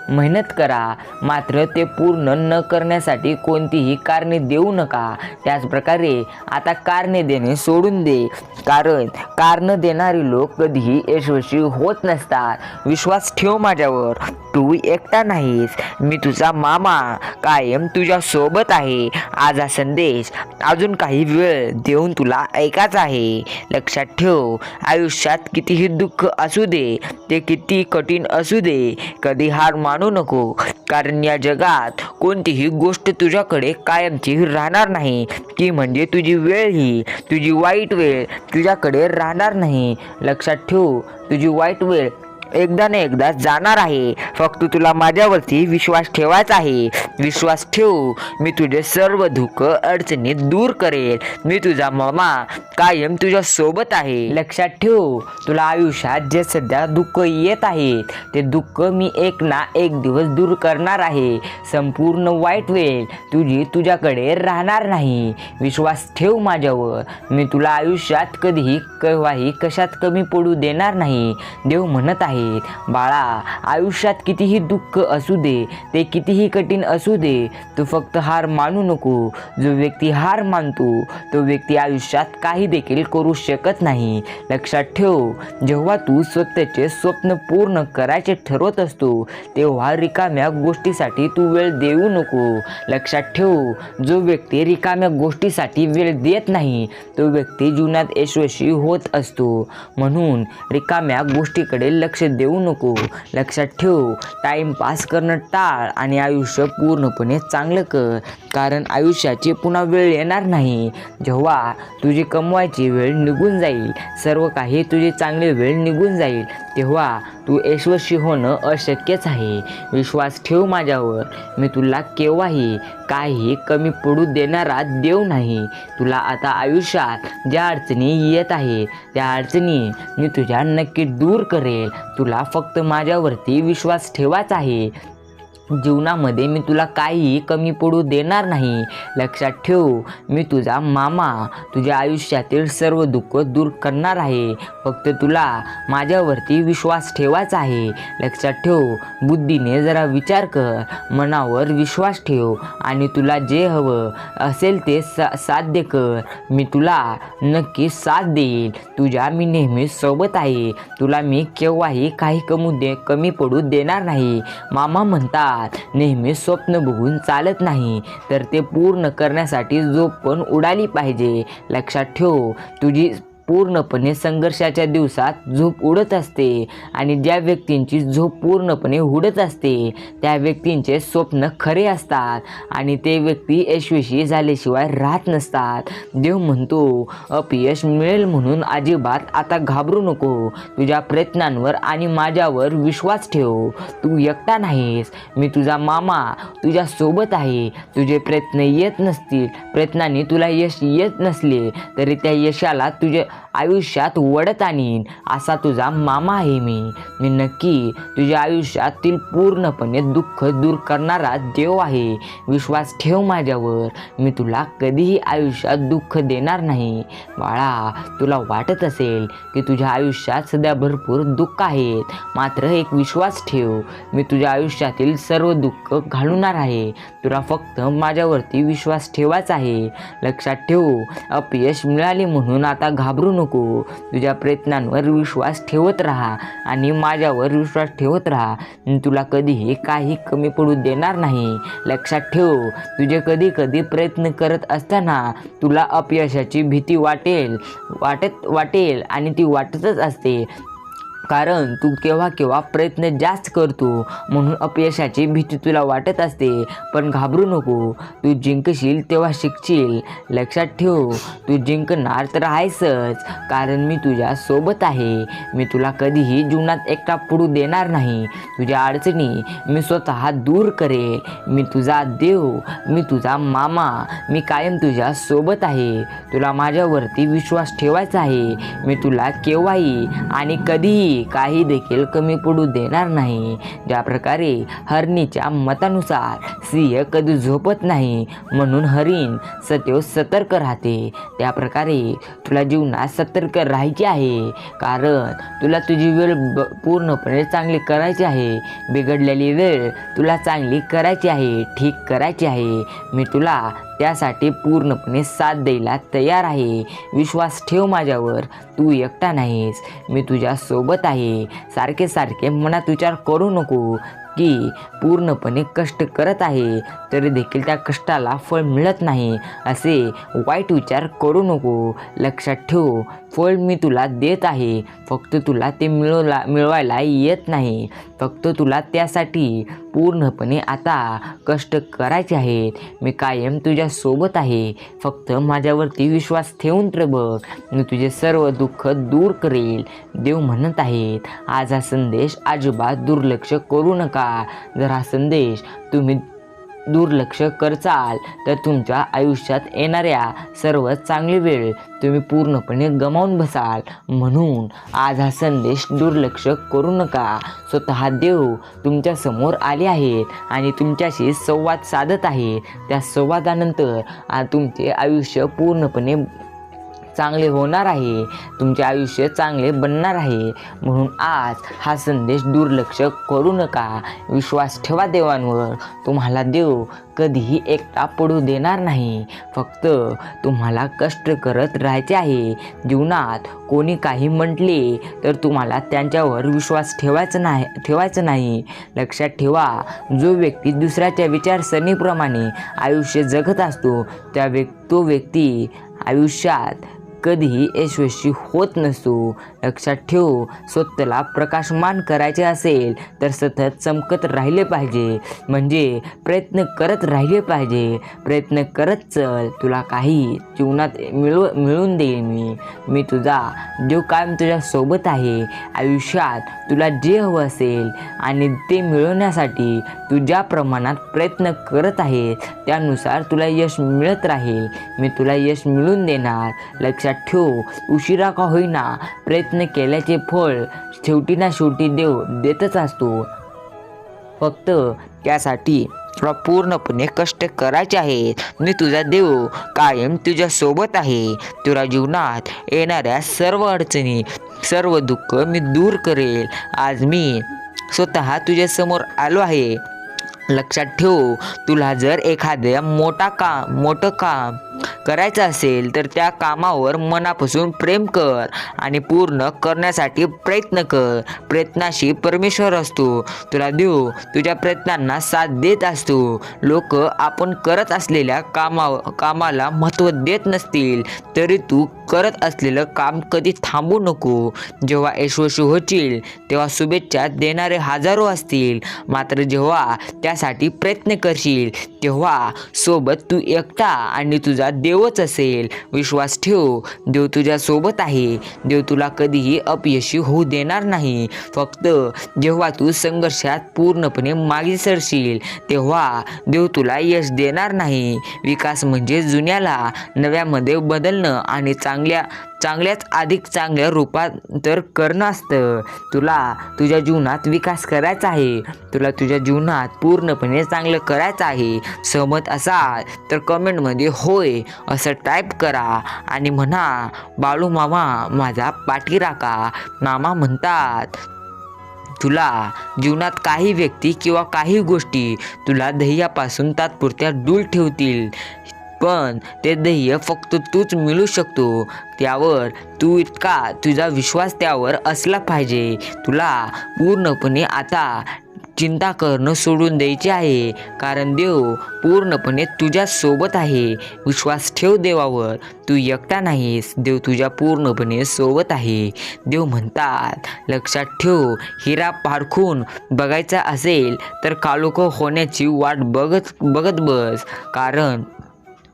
मेहनत करा, मात्र ते पूर्ण न करण्यासाठी कोणतीही कारणे देऊ नका. त्याचप्रकारे आता कारणे देणे सोडून दे, कारण कारण देणारे लोक कधीही यशस्वी होत नसतात. विश्वास ठेव माझ्यावर, तू एकटा नाहीस. मी तुझा मामा कायम तुझ्या सोबत आहे. आज हा संदेश अजून काही वेळ देऊन तुला ऐकायचा आहे. लक्षात ठेव, आयुष्यात कितीही दुःख असू दे, ते किती कठीण असू दे, कधी हार मानू नको, कारण या जगात कोणतीही गोष्ट तुझ्याकडे कायमची राहणार नाही. ती म्हणजे तुझी वेळ, ही तुझी वाईट वेळ तुझ्याकडे राहणार नाही. लक्षात ठेव, तुझी वाईट वेळ एकदा ना एकदा जाणार आहे. फक्त तुला माझ्यावरती विश्वास ठेवायचा आहे. विश्वास ठेव, मी तुझे सर्व दुःख अडचणी दूर करेल. मी तुझा मामा कायम तुझ्या सोबत आहे. लक्षात ठेव, तुला आयुष्यात जे सध्या दुःख येत आहे ते दुःख मी एक ना एक दिवस दूर करणार आहे. संपूर्ण वाईट वेळ तुझ्याकडे राहणार नाही. विश्वास ठेव माझ्यावर, मी तुला आयुष्यात कधीही केव्हाही कशात कमी पडू देणार नाही. देव म्हणत आहे, बाळा, आयुष्यात कितीही दुःख असू दे, ते कितीही कठीण असू दे, तू फक्त हार मानू नको. जो व्यक्ती हार मानतो तो व्यक्ती आयुष्यात काही देखील करू शकत नाही. लक्षात ठेव, जेव्हा तू स्वतःचे स्वप्न पूर्ण करायचे ठरवत असतो तेव्हा रिकाम्या गोष्टीसाठी तू वेळ देऊ नको. लक्षात ठेव, जो व्यक्ती रिकाम्या गोष्टीसाठी वेळ देत नाही तो व्यक्ती जीवनात यशस्वी होत असतो. म्हणून रिकाम्या गोष्टीकडे लक्ष देऊ नको. लक्षात ठेव, टाइमपास करणं टाळ आणि आयुष्य पूर्णपणे चांगलं कर, कारण आयुष्याची पुन्हा वेळ येणार नाही. जेव्हा तुझी कमवायची वेळ निघून जाईल, सर्व काही तुझी चांगली वेळ निघून जाईल, तेव्हा तू यशस्वी होणं अशक्यच आहे. विश्वास ठेव माझ्यावर, मी तुला केव्हाही काही कमी पडू देणारा देव नाही. तुला आता आयुष्यात ज्या अडचणी येत आहे त्या अडचणी मी तुझ्या नक्की दूर करेल. तुला फक्त माझ्यावरती विश्वास ठेवायचा आहे. जीवनामध्ये मी तुला काहीही कमी पडू देणार नाही. लक्षात ठेव, मी तुझा मामा तुझ्या आयुष्यातील सर्व दुःख दूर करणार आहे. फक्त तुला माझ्यावरती विश्वास ठेवायचा आहे. लक्षात ठेव, बुद्धीने जरा विचार कर, मनावर विश्वास ठेव आणि तुला जे हवं असेल ते साध्य कर. मी तुला नक्की साथ देईल. तुझ्या मी नेहमी सोबत आहे. तुला मी केव्हाही काही कमी पडू देणार नाही. मामा म्हणतात, नेहमी स्वप्न बघून चालत नाही, तर ते पूर्ण करण्यासाठी झोप पण उडाली पाहिजे. लक्षात ठेव, तुझी पूर्णपणे संघर्षाच्या दिवसात झोप उडत असते आणि ज्या व्यक्तींची झोप पूर्णपणे उडत असते त्या व्यक्तींचे स्वप्न खरे असतात आणि ते व्यक्ती यशस्वी झाल्याशिवाय राहत नसतात. देव म्हणतो, अपयश मिळेल म्हणून अजिबात आता घाबरू नको. तुझ्या प्रयत्नांवर आणि माझ्यावर विश्वास ठेव. तू एकटा नाहीस. मी तुझा मामा तुझ्या सोबत आहे. तुझे प्रयत्न येत नसतील, प्रयत्नांनी तुला यश येत नसले तरी त्या यशाला तुझे आयुष्यात वडत आणीन असा तुझा मामा आहे मी नक्की तुझ्या आयुष्यातील पूर्णपणे दुःख दूर करणारा देव आहे. विश्वास ठेव माझ्यावर, मी तुला कधीही आयुष्यात दुःख देणार नाही. बाळा, तुला वाटत असेल की तुझ्या आयुष्यात सध्या भरपूर दुःख आहेत, मात्र एक विश्वास ठेव, मी तुझ्या आयुष्यातील सर्व दुःख घालवणार आहे. तुला फक्त माझ्यावरती विश्वास ठेवायचा आहे. लक्षात ठेव, अपयश मिळाले म्हणून आता घाबरू नको. नको. तुझ्या प्रयत्नांवर विश्वास ठेवत राहा आणि माझ्यावर विश्वास ठेवत राहा. मी तुला कधीही काही कमी पडू देणार नाही. लक्षात ठेव, तुझे कधी कधी प्रयत्न करत असताना तुला अपयशाची भीती वाटेल आणि ती वाटतच असते, कारण तू केव्हा केव्हा प्रयत्न जास्त करतो म्हणून अपयशाची भीती तुला वाटत असते. पण घाबरू नको, तू जिंकशील तेव्हा शिकशील. लक्षात ठेव, तू जिंकणार तर आहेसच, कारण मी तुझ्या सोबत आहे. मी तुला कधीही जीवनात एकटा पडू देणार नाही. तुझ्या अडचणी मी स्वतः दूर करेल. मी तुझा देव, मी तुझा मामा, मी कायम तुझ्या सोबत आहे. तुला माझ्यावरती विश्वास ठेवायचा आहे. मी तुला केव्हाही आणि कधीही काही देखील कमी पडू देणार नाही. ज्या प्रकारे हरणीच्या मतानुसार सिंह कधी झोपत नाही म्हणून हरिण सदैव सतर्क राहते, त्या प्रकारे तुला जीवनात सतर्क राहायचे आहे, कारण तुला तुझी वेळ पूर्णपणे चांगली करायची आहे. बिघडलेली वेळ तुला चांगली करायची आहे, ठीक करायची आहे. मी तुला त्यासाठी पूर्णपणे साथ द्यायला तयार आहे. विश्वास ठेव माझ्यावर, तू एकटा नाहीस. मी तुझ्या सोबत आहे. सारखे सारखे मनात विचार करू नको की पूर्णपणे कष्ट करत आहे तरी देखील त्या कष्टाला फळ मिळत नाही, असे वाईट विचार करू नको. लक्षात ठेव, फळ मी तुला देत आहे, फक्त तुला ते मिळवायला येत नाही. फक्त तुला त्यासाठी पूर्णपणे आता कष्ट करायचे आहेत. मी कायम तुझ्या सोबत आहे. फक्त माझ्यावरती विश्वास ठेवून तर बघ, मी तुझे सर्व दुःख दूर करेल. देव म्हणत आहेत, आज हा संदेश अजिबात दुर्लक्ष करू नका. जर हा संदेश तुम्ही दुर्लक्ष करचाल तर तुमच्या आयुष्यात येणाऱ्या सर्व चांगली वेळ तुम्ही पूर्णपणे गमावून बसाल. म्हणून आज हा संदेश दुर्लक्ष करू नका. स्वतः देव तुमच्या समोर आले आहेत आणि तुमच्याशी संवाद साधत आहेत. त्या संवादानंतर तुमचे आयुष्य पूर्णपणे चांगले होणार आहे, तुमचे आयुष्य चांगले बनणार आहे. म्हणून आज हा संदेश दुर्लक्ष करू नका. विश्वास ठेवा देवांवर. तुम्हाला देव कधीही एकटा पडू देणार नाही. फक्त तुम्हाला कष्ट करत राहायचे आहे. जीवनात कोणी काही म्हटले तर तुम्हाला त्यांच्यावर विश्वास ठेवायचं नाही. लक्षात ठेवा, जो व्यक्ती दुसऱ्याच्या विचारसरणीप्रमाणे आयुष्य जगत असतो तो व्यक्ती आयुष्यात कधीही यशस्वी होत नसतो. लक्षात ठेव, स्वतःला प्रकाशमान करायचे असेल तर सतत चमकत राहिले पाहिजे, म्हणजे प्रयत्न करत राहिले पाहिजे. प्रयत्न करत चल, तुला काही जीवनात मिळवून देईल. मी तुझा देव कायम तुझ्या सोबत आहे. आयुष्यात तुला जे हवं असेल आणि ते मिळवण्यासाठी तू ज्या प्रमाणात प्रयत्न करत आहे त्यानुसार तुला यश मिळत राहील. मी तुला यश मिळवून देणार. लक्षात ठेव, उशिरा का होईना प्रयत्न केल्याचे फळ शेवटी ना शेवटी देव देतच असतो. फक्त त्यासाठी तुला पूर्णपणे कष्ट करायचे आहेत. मी तुझा देव कायम तुझ्या सोबत आहे. तुला जीवनात येणाऱ्या सर्व अडचणी, सर्व दुःख मी दूर करेल. आज मी स्वतः तुझ्या समोर आलो आहे. लक्षात ठेव, तुला जर एखाद्या मोठं काम करायचं असेल तर त्या कामावर मनापासून प्रेम कर आणि पूर्ण करण्यासाठी प्रयत्न कर. प्रयत्नाशी परमेश्वर असतो. तुला देव तुझ्या प्रयत्नांना साथ देत असतो. लोक आपण करत असलेल्या कामाला महत्त्व देत नसतील तरी तू करत असलेलं काम कधी थांबू नको. जेव्हा यशस्वी होशील तेव्हा शुभेच्छा देणारे हजारो असतील, मात्र जेव्हा त्यासाठी प्रयत्न करशील तेव्हा सोबत तू एकटा आणि तुझा देवच असेल. विश्वास ठेव, देव तुझ्या सोबत आहे. देव तुला कधीही अपयशी होऊ देणार नाही. फक्त जेव्हा तू संघर्षात पूर्णपणे मागे सरशील तेव्हा देव तुला यश देणार नाही. विकास म्हणजे जुन्याला नव्यामध्ये बदलणं आणि चांगल्याच अधिक चांगल्या रूपांतर करणं असतं. तुला तुझ्या जीवनात विकास करायचा आहे. तुला तुझ्या जीवनात पूर्णपणे चांगलं करायचं आहे. सहमत असाल तर कमेंटमध्ये होय असं टाईप करा आणि म्हणा, बाळू मामा माझा पाठीराखा. मामा म्हणतात, तुला जीवनात काही व्यक्ती किंवा काही गोष्टी तुला ध्येयापासून तात्पुरत्या दूर ठेवतील. पण ते ध्येय फक्त तूच मिळू शकतो. त्यावर तुझा विश्वास त्यावर असला पाहिजे. तुला पूर्णपणे आता चिंता करणं सोडून द्यायची आहे, कारण देव पूर्णपणे तुझ्या सोबत आहे. विश्वास ठेव देवावर, तू एकटा नाहीस, देव तुझ्या पूर्णपणे सोबत आहे. देव म्हणतात, लक्षात ठेव, हिरा पारखून बघायचा असेल तर काळोख होण्याची वाट बघत बस, कारण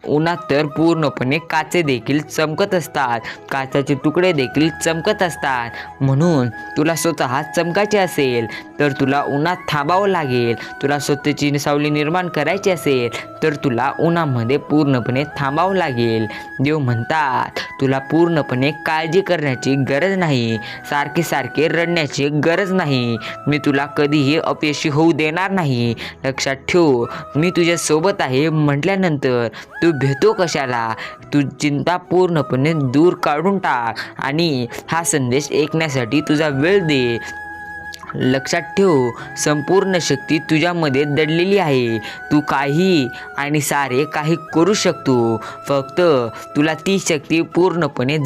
उन्हात तर पूर्णपणे काचे देखील चमकत असतात, काचाचे तुकडे देखील चमकत असतात. म्हणून तुला स्वतः चमकायचे असेल तर तुला उन्हात थांबावं लागेल. तुला स्वतःची सावली निर्माण करायची असेल तर तुला उन्हामध्ये पूर्णपणे थांबावं लागेल. देव म्हणतात, तुला पूर्णपणे काळजी करण्याची गरज नाही, सारखे सारखे रडण्याची गरज नाही. मी तुला कधीही अपयशी होऊ देणार नाही. लक्षात ठेव, मी तुझ्या सोबत आहे म्हटल्यानंतर तू भेटतो कशाला? तू चिंता पूर्णपणे दूर काढून टाक आणि हा संदेश ऐकण्यासाठी तुझा वेळ दे. लक्षात ठेव, संपूर्ण शक्ती तुझ्यामध्ये दडलेली आहे. तू काही आणि सारे काही करू शकतो. फक्त तुला ती शक्ती पूर्णपणे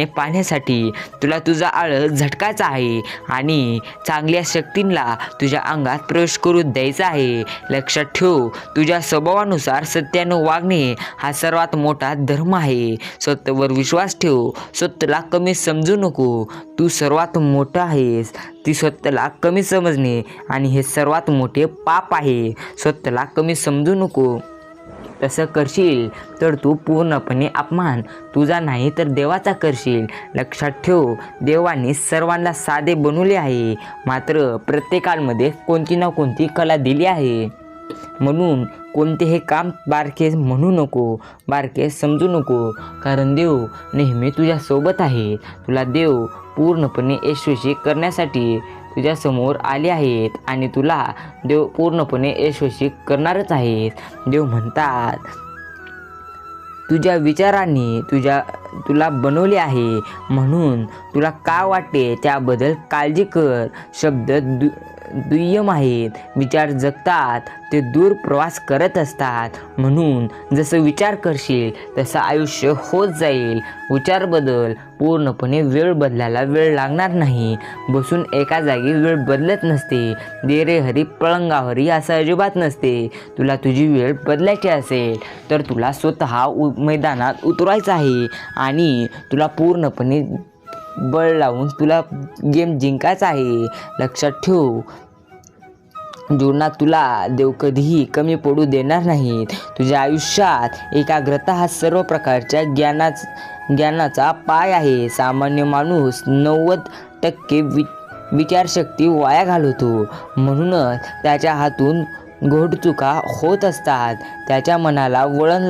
पाहण्यासाठी तुला तुझा आळस झटकायचा आहे आणि चांगल्या शक्तींना तुझ्या अंगात प्रवेश करू द्यायचा आहे. लक्षात ठेव, तुझ्या स्वभावानुसार सत्यानं वागणे हा सर्वात मोठा धर्म आहे. स्वतःवर विश्वास ठेव, स्वतःला कमी समजू नको. तू सर्वात मोठा आहेस. ती स्वतःला कमी समजणे आणि हे सर्वात मोठे पाप आहे. स्वतःला कमी समजू नको. तसं करशील तर तू पूर्णपणे अपमान तुझा नाही तर देवाचा करशील. लक्षात ठेव, देवाने सर्वांना साधे बनवले आहे, मात्र प्रत्येकामध्ये कोणती ना कोणती कला दिली आहे. म्हणून कोणतेही काम बारके म्हणू नको, बारके समजू नको, कारण देव नेहमी तुझ्या सोबत आहे. तुला देव पूर्णपणे यशस्वी करण्यासाठी तुझ्या समोर आले आहेत आणि तुला देव पूर्णपणे यशस्वी करणारच आहेत. देव म्हणतात, तुझ्या विचारांनी तुला बनवले आहे, म्हणून तुला काय वाटते त्याबद्दल काळजी कर. शब्द दुय्यम आहेत. विचार जगतात, ते दूर प्रवास करत असतात. म्हणून जसं विचार करशील तसं आयुष्य होत जाईल. विचार बदल. पूर्णपणे वेळ बदलायला वेळ लागणार नाही. बसून एका जागी वेळ बदलत नसते. दे रे हरी पळंगावरी असं अजिबात नसते. तुला तुझी वेळ बदलायची असेल तर तुला स्वतः मैदानात उतरायचं आहे आणि तुला पूर्णपणे बळ लावून तुला गेम जिंकायचा आहे. लक्षात ठेव, जीवनात तुला देव कधीही कमी पडू देणार नाहीत. तुझ्या आयुष्यात एकाग्रता हा सर्व प्रकारच्या ज्ञानाचा पाय आहे. सामान्य माणूस 90% विचारशक्ती वाया घालवतो, म्हणूनच त्याच्या हातून घोडचुका होत असतात. त्याच्या मनाला वळण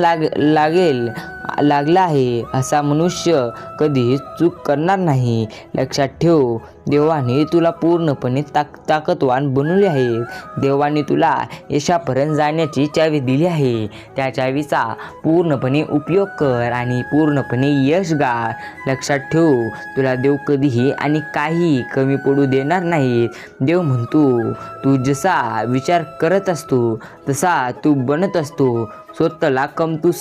लागलं आहे असा मनुष्य कधीही चूक करणार नाही. लक्षात ठेव, देवाने तुला पूर्णपणे ताकदवान बनवले आहे. देवाने तुला यशापर्यंत जाण्याची चावी दिली आहे. त्या चावीचा पूर्णपणे उपयोग कर आणि पूर्णपणे यश गाठ. लक्षात ठेव, तुला देव कधीही आणि काही कमी पडू देणार नाही. देव म्हणतो, तू जसा विचार करत असतो तसा तू बनत असतो. स्वतःला कमतूत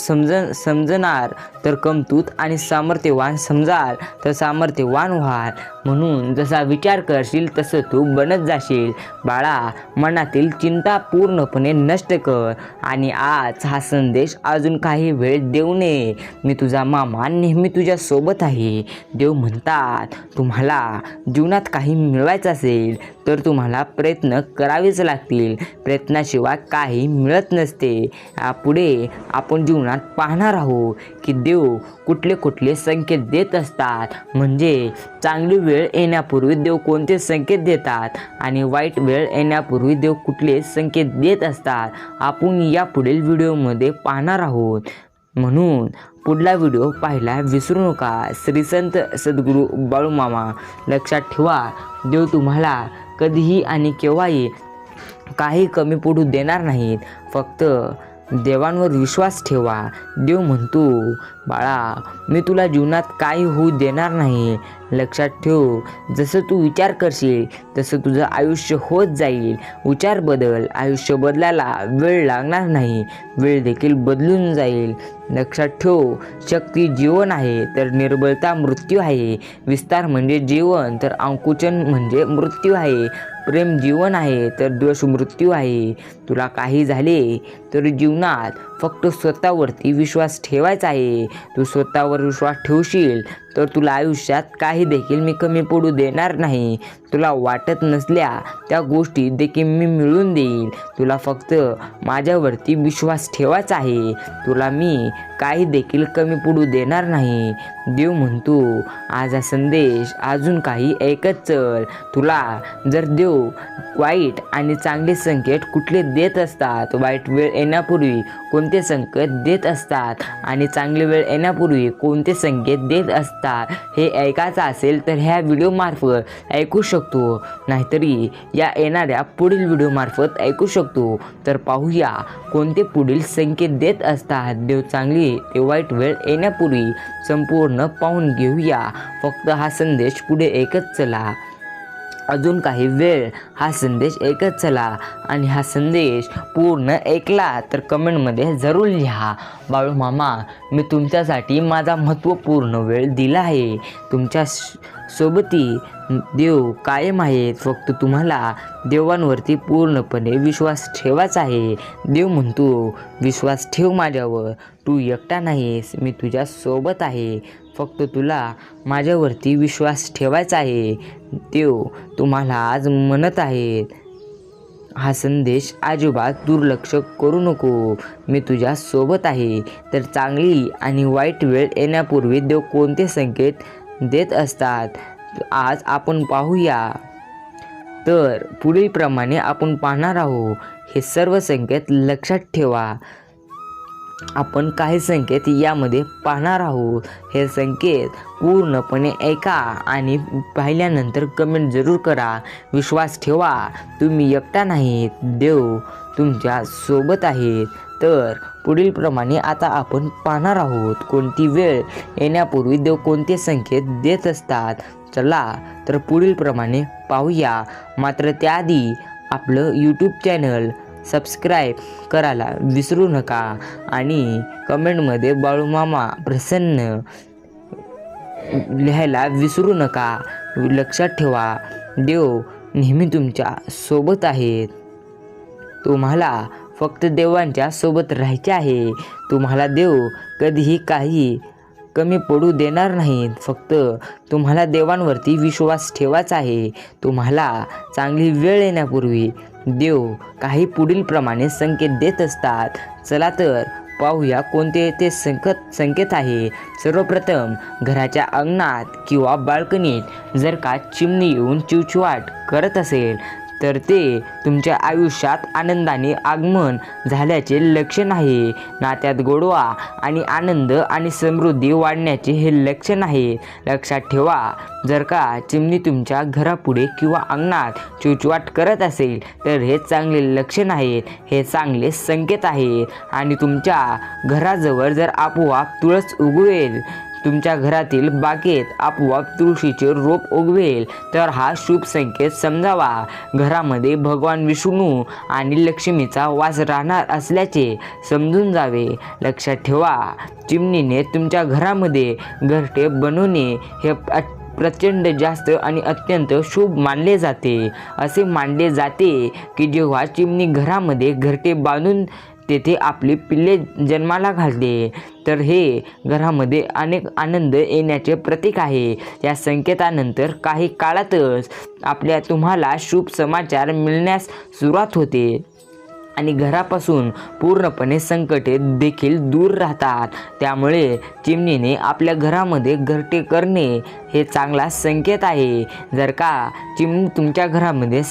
समजणार तर कमतूत आणि सामर्थ्यवान समजाल तर सामर्थ्यवान व्हाल. म्हणून जसा विचार करशील तसं तू बनत जाशील. बाळा, मनातील चिंता पूर्णपणे नष्ट कर आणि आज हा संदेश अजून काही वेळ देऊ नये. मी तुझा मामा नेहमी तुझ्या सोबत आहे. देव म्हणतात, तुम्हाला जीवनात काही मिळवायचं असेल तर तुम्हाला प्रयत्न करावेच लागतील. प्रयत्नाशिवाय काही मिळत नसते. यापुढे आपण जीवनात पाहणार आहोत की देव कुठले संकेत देत असतात. म्हणजे चांगली वेळ येण्यापूर्वी देव कोणते संकेत देतात आणि वाईट वेळ येण्यापूर्वी देव कुठले संकेत देत असतात, आपण या पुढील व्हिडिओमध्ये पाहणार आहोत. म्हणून पुढला व्हिडिओ पाहायला विसरू नका. श्री संत सद्गुरू बाळूमामा. लक्षात ठेवा, देव तुम्हाला कधीही आणि केव्हाही काही कमी पडू देणार नाहीत. फक्त देवांवर विश्वास ठेवा. देव म्हणतो, बाळा मी तुला जीवनात काही होऊ देणार नाही. लक्षात ठेव, जसं तू विचार करशील तसं तुझं आयुष्य होत जाईल. विचार बदल, आयुष्य बदलायला वेळ लागणार नाही, वेळ देखील बदलून जाईल. लक्षात ठेव, शक्ती जीवन आहे तर निर्बलता मृत्यू आहे. विस्तार म्हणजे जीवन तर अंकुचन म्हणजे मृत्यू आहे. प्रेम जीवन आहे तर द्वेष मृत्यू आहे. तुला काही झाले तर जीवनात फक्त स्वतःवरती विश्वास ठेवायचा आहे. तू स्वतःवर विश्वास ठेवशील तर तुला आयुष्यात काही देखील मी कमी पडू देणार नाही. तुला वाटत नसल्या त्या गोष्टी देखील मी मिळवून देईल. तुला फक्त माझ्यावरती विश्वास ठेवायचा आहे. तुला मी काही देखील कमी पडू देणार नाही. देव म्हणतो, आज हा संदेश अजून काही ऐकत चल. तुला जर देव वाईट आणि चांगले संकेत कुठले देत असतात, वाईट वेळ येण्यापूर्वी कोणते संकेत देत असतात आणि चांगली वेळ येण्यापूर्वी कोणते संकेत देत असतात, हे ऐकायचं असेल तर ह्या व्हिडिओमार्फत ऐकू शकतो, नाहीतरी या येणाऱ्या पुढील व्हिडिओमार्फत ऐकू शकतो. तर पाहूया कोणते पुढील संकेत देत असतात. देव चांगली ते वाईट वेळ येण्यापूर्वी संपूर्ण पाहून घेऊया. फक्त हा संदेश पुढे ऐकत चला. अजून काही वेळ हा संदेश ऐकत चला आणि हा संदेश पूर्ण ऐकला तर कमेंटमध्ये जरूर लिहा, बाळू मामा मी तुमच्यासाठी माझा महत्त्वपूर्ण वेळ दिला आहे. तुमच्या सोबती देव कायम आहेत. फक्त तुम्हाला देवांवरती पूर्णपणे विश्वास ठेवायचा आहे. देव म्हणतो, विश्वास ठेव माझ्यावर, तू एकटा नाहीस, मी तुझ्या सोबत आहे. फक्त तुला माझ्यावरती विश्वास ठेवायचा आहे. देव तुम्हाला आज म्हणत आहेत, हा संदेश अजिबात दुर्लक्ष करू नको, मी तुझ्या सोबत आहे. तर चांगली आणि वाईट वेळ येण्यापूर्वी देव कोणते संकेत देत असतात आज आपण पाहूया. तर पुढील प्रमाणे आपण पाहणार आहोत. हे सर्व संकेत लक्षात ठेवा. आपण काही संकेत यामध्ये पाहणार आहोत. हे संकेत पूर्णपणे ऐका आणि पाहिल्यानंतर कमेंट जरूर करा. विश्वास ठेवा, तुम्ही एकटा नाहीत, देव तुमच्या सोबत आहेत. तर पुढील प्रमाणे आता आपण पाहणार आहोत कोणती वेळ येण्यापूर्वी देव कोणते संकेत देत असतात. चला तर पुढील प्रमाणे पाहूया. मात्र त्याआधी आपलं यूट्यूब चॅनल सबस्क्राईब करायला विसरू नका आणि कमेंटमध्ये बाळूमामा प्रसन्न लिहायला विसरू नका. लक्षात ठेवा, देव नेहमी तुमच्या सोबत आहेत. तुम्हाला फक्त देवांच्या सोबत राहायचे आहे. तुम्हाला देव कधीही काही कमी पडू देणार नाहीत. फक्त तुम्हाला देवांवरती विश्वास ठेवायचा आहे. तुम्हाला चांगली वेळ येण्यापूर्वी देव काही पुढील प्रमाणे संकेत देत असतात. चला तर पाहूया कोणते ते संकेत आहे. सर्वप्रथम घराच्या अंगणात किंवा बाल्कनीत जर का चिमणी येऊन चिवचिवाट करत असेल तर ते तुमच्या आयुष्यात आनंदाने आगमन झाल्याचे लक्षण आहे. नात्यात गोडवा आणि आनंद आणि समृद्धी वाढण्याचे हे लक्षण आहे. लक्षात ठेवा, जर का चिमणी तुमच्या घरापुढे किंवा अंगणात चिवचिवाट करत असेल तर हे चांगले लक्षण आहेत. हे चांगले संकेत आहेत आणि तुमच्या घराजवळ जर आपोआप तुळस उगवेल, तुमच्या घरातील बागेत आपोआप तुळशीचे रोप उगवेल तर हा शुभ संकेत समजावा. घरामध्ये भगवान विष्णू आणि लक्ष्मीचा वास राहणार असल्याचे समजून जावे. लक्षात ठेवा, चिमणीने तुमच्या घरामध्ये घरटे बनवणे हे प्रचंड जास्त आणि अत्यंत शुभ मानले जाते. असे मानले जाते की जेव्हा चिमणी घरामध्ये घरटे बांधून तेथे आपली पिल्ले जन्माला घालते तर हे घरामध्ये अनेक आनंद येण्याचे प्रतीक आहे. या संकेतानंतर काही काळातच तुम्हाला शुभ समाचार मिळण्यास सुरुवात होते आणि घरापासून पूर्णपणे संकटे देखील दूर राहतात. त्यामुळे चिमणीने आपल्या घरामध्ये घरटे करणे हे चांगला संकेत आहे. जर का चिमणी तुमच्या घरामध्ये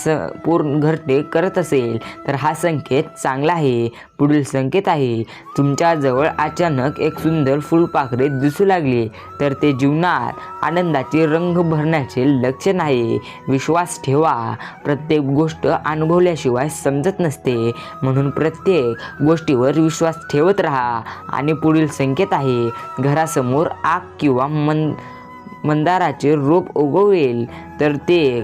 पूर्ण घरटे करत असेल तर हा संकेत चांगला आहे. पुढील संकेत आहे, तुमच्याजवळ अचानक एक सुंदर फुलपाखरे दिसू लागले तर ते जीवनात आनंदाचे रंग भरण्याचे लक्षण आहे. विश्वास ठेवा. प्रत्येक गोष्ट अनुभवल्याशिवाय समजत नसते, म्हणून प्रत्येक गोष्टीवर विश्वास ठेवत राहा. आणि पुढील संकेत आहे, घरासमोर आग किंवा मंदाराचे रोप उगवेल तर ते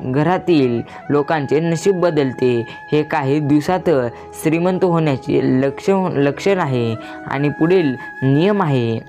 घरातील लोकांचे नशीब बदलते. हे काही दिवसात श्रीमंत होण्याचे लक्षण आहे. आणि पुढील नियम आहे,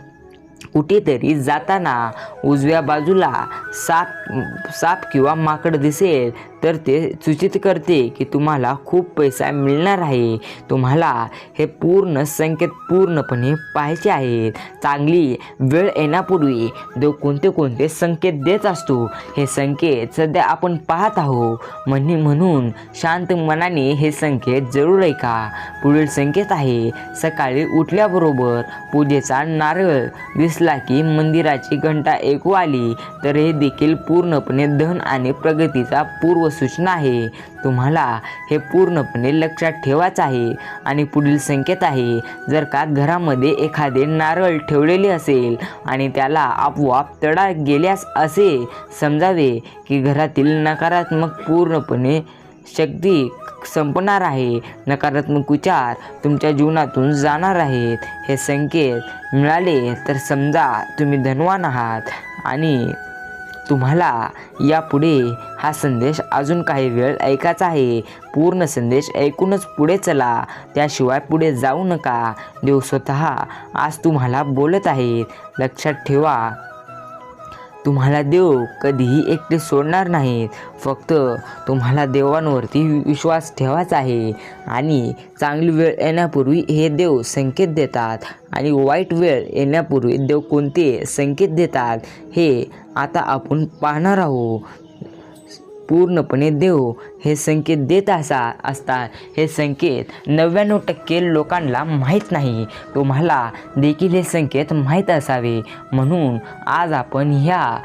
कुठेतरी जाताना उजव्या बाजूला साप किंवा माकड दिसेल तर ते सूचित करते की तुम्हाला खूप पैसा मिळणार आहे. तुम्हाला हे पूर्ण संकेत पूर्णपणे पाहायचे आहेत. चांगली वेळ येण्यापूर्वी देव कोणते संकेत देत असतो हे संकेत सध्या आपण पाहत आहोत. म्हणून शांत मनाने हे संकेत जरूर ऐका. पुढील संकेत आहे, सकाळी उठल्याबरोबर पूजेचा नारळ दिसला की मंदिराची घंटा ऐकू आली तर हे देखील पूर्णपणे धन आणि प्रगतीचा पूर्वसूचना आहे. तुम्हाला हे पूर्णपणे लक्षात ठेवायचं आहे. आणि पुढील संकेत आहे, जर का घरामध्ये एखादे नारळ ठेवलेले असेल आणि त्याला आपोआप तडा गेल्यास असे समजावे की घरातील नकारात्मक पूर्णपणे शक्ती संपणार आहे. नकारात्मक विचार तुमच्या जीवनातून जाणार आहेत. हे संकेत मिळाले तर समजा तुम्ही धनवान आहात. आणि तुम्हाला यापुढे हा संदेश अजून काही वेळ ऐकायचा आहे. पूर्ण संदेश ऐकूनच पुढे चला, त्याशिवाय पुढे जाऊ नका. देव स्वतः आज तुम्हाला बोलत आहेत. लक्षात ठेवा, तुम्हाला देव कधीही एकटे सोडणार नाहीत. फक्त तुम्हाला देवांवरती विश्वास ठेवायचा आहे. आणि चांगली वेळ येण्यापूर्वी हे देव संकेत देतात आणि वाईट वेळ येण्यापूर्वी देव कोणते संकेत देतात हे आता आपण पाहणार आहोत. पूर्णपणे देव हे संकेत देत असतात. हे संकेत 99% लोकांना माहीत नाही. तुम्हाला देखील हे संकेत माहीत असावे, म्हणून आज आपण ह्या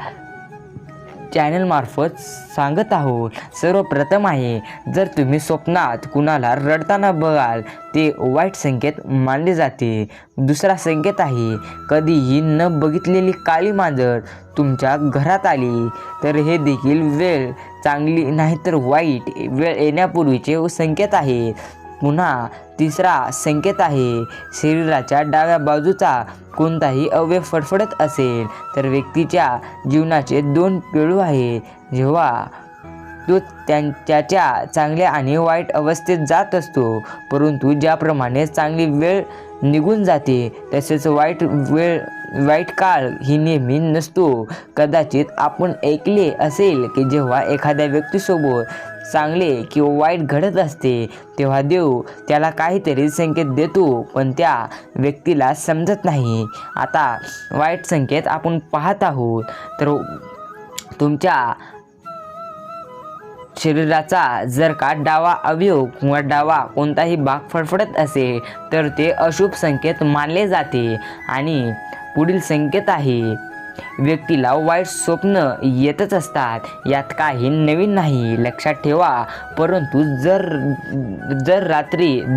चॅनलमार्फत सांगत आहोत. सर्वप्रथम आहे, जर तुम्ही स्वप्नात कुणाला रडताना बघाल ते वाईट संकेत मानले जाते. दुसरा संकेत आहे, कधीही न बघितलेली काळी मांजर तुमच्या घरात आली तर हे देखील वेळ चांगली नाही तर वाईट वेळ येण्यापूर्वीचे संकेत आहे. पुन्हा तिसरा संकेत आहे, शरीराच्या डाव्या बाजूचा कोणताही अवयव फडफडत असेल तर व्यक्तीच्या जीवनाचे 2 पैलू आहेत. जेव्हा तो त्याच्या चांगल्या आणि वाईट अवस्थेत जात असतो, परंतु ज्याप्रमाणे चांगली वेळ निघून जाते तसेच वाईट काळ ही नेहमी नसतो. कदाचित आपण ऐकले असेल की जेव्हा एखाद्या व्यक्तीसोबत चांगले किंवा वाईट घडत असते तेव्हा देव त्याला काहीतरी संकेत देतो, पण त्या व्यक्तीला समजत नाही. आता वाईट संकेत आपण पाहत आहोत. तर तुमच्या शरीराचा जर का डावा अवयव किंवा डावा कोणताही भाग फडफडत असेल तर ते अशुभ संकेत मानले जाते. आणि पुढील संकेत आहे, व्यक्तीला वाईट स्वप्न येतच असतात. यात काही नवीन नाही, लक्षात ठेवा. परंतु जर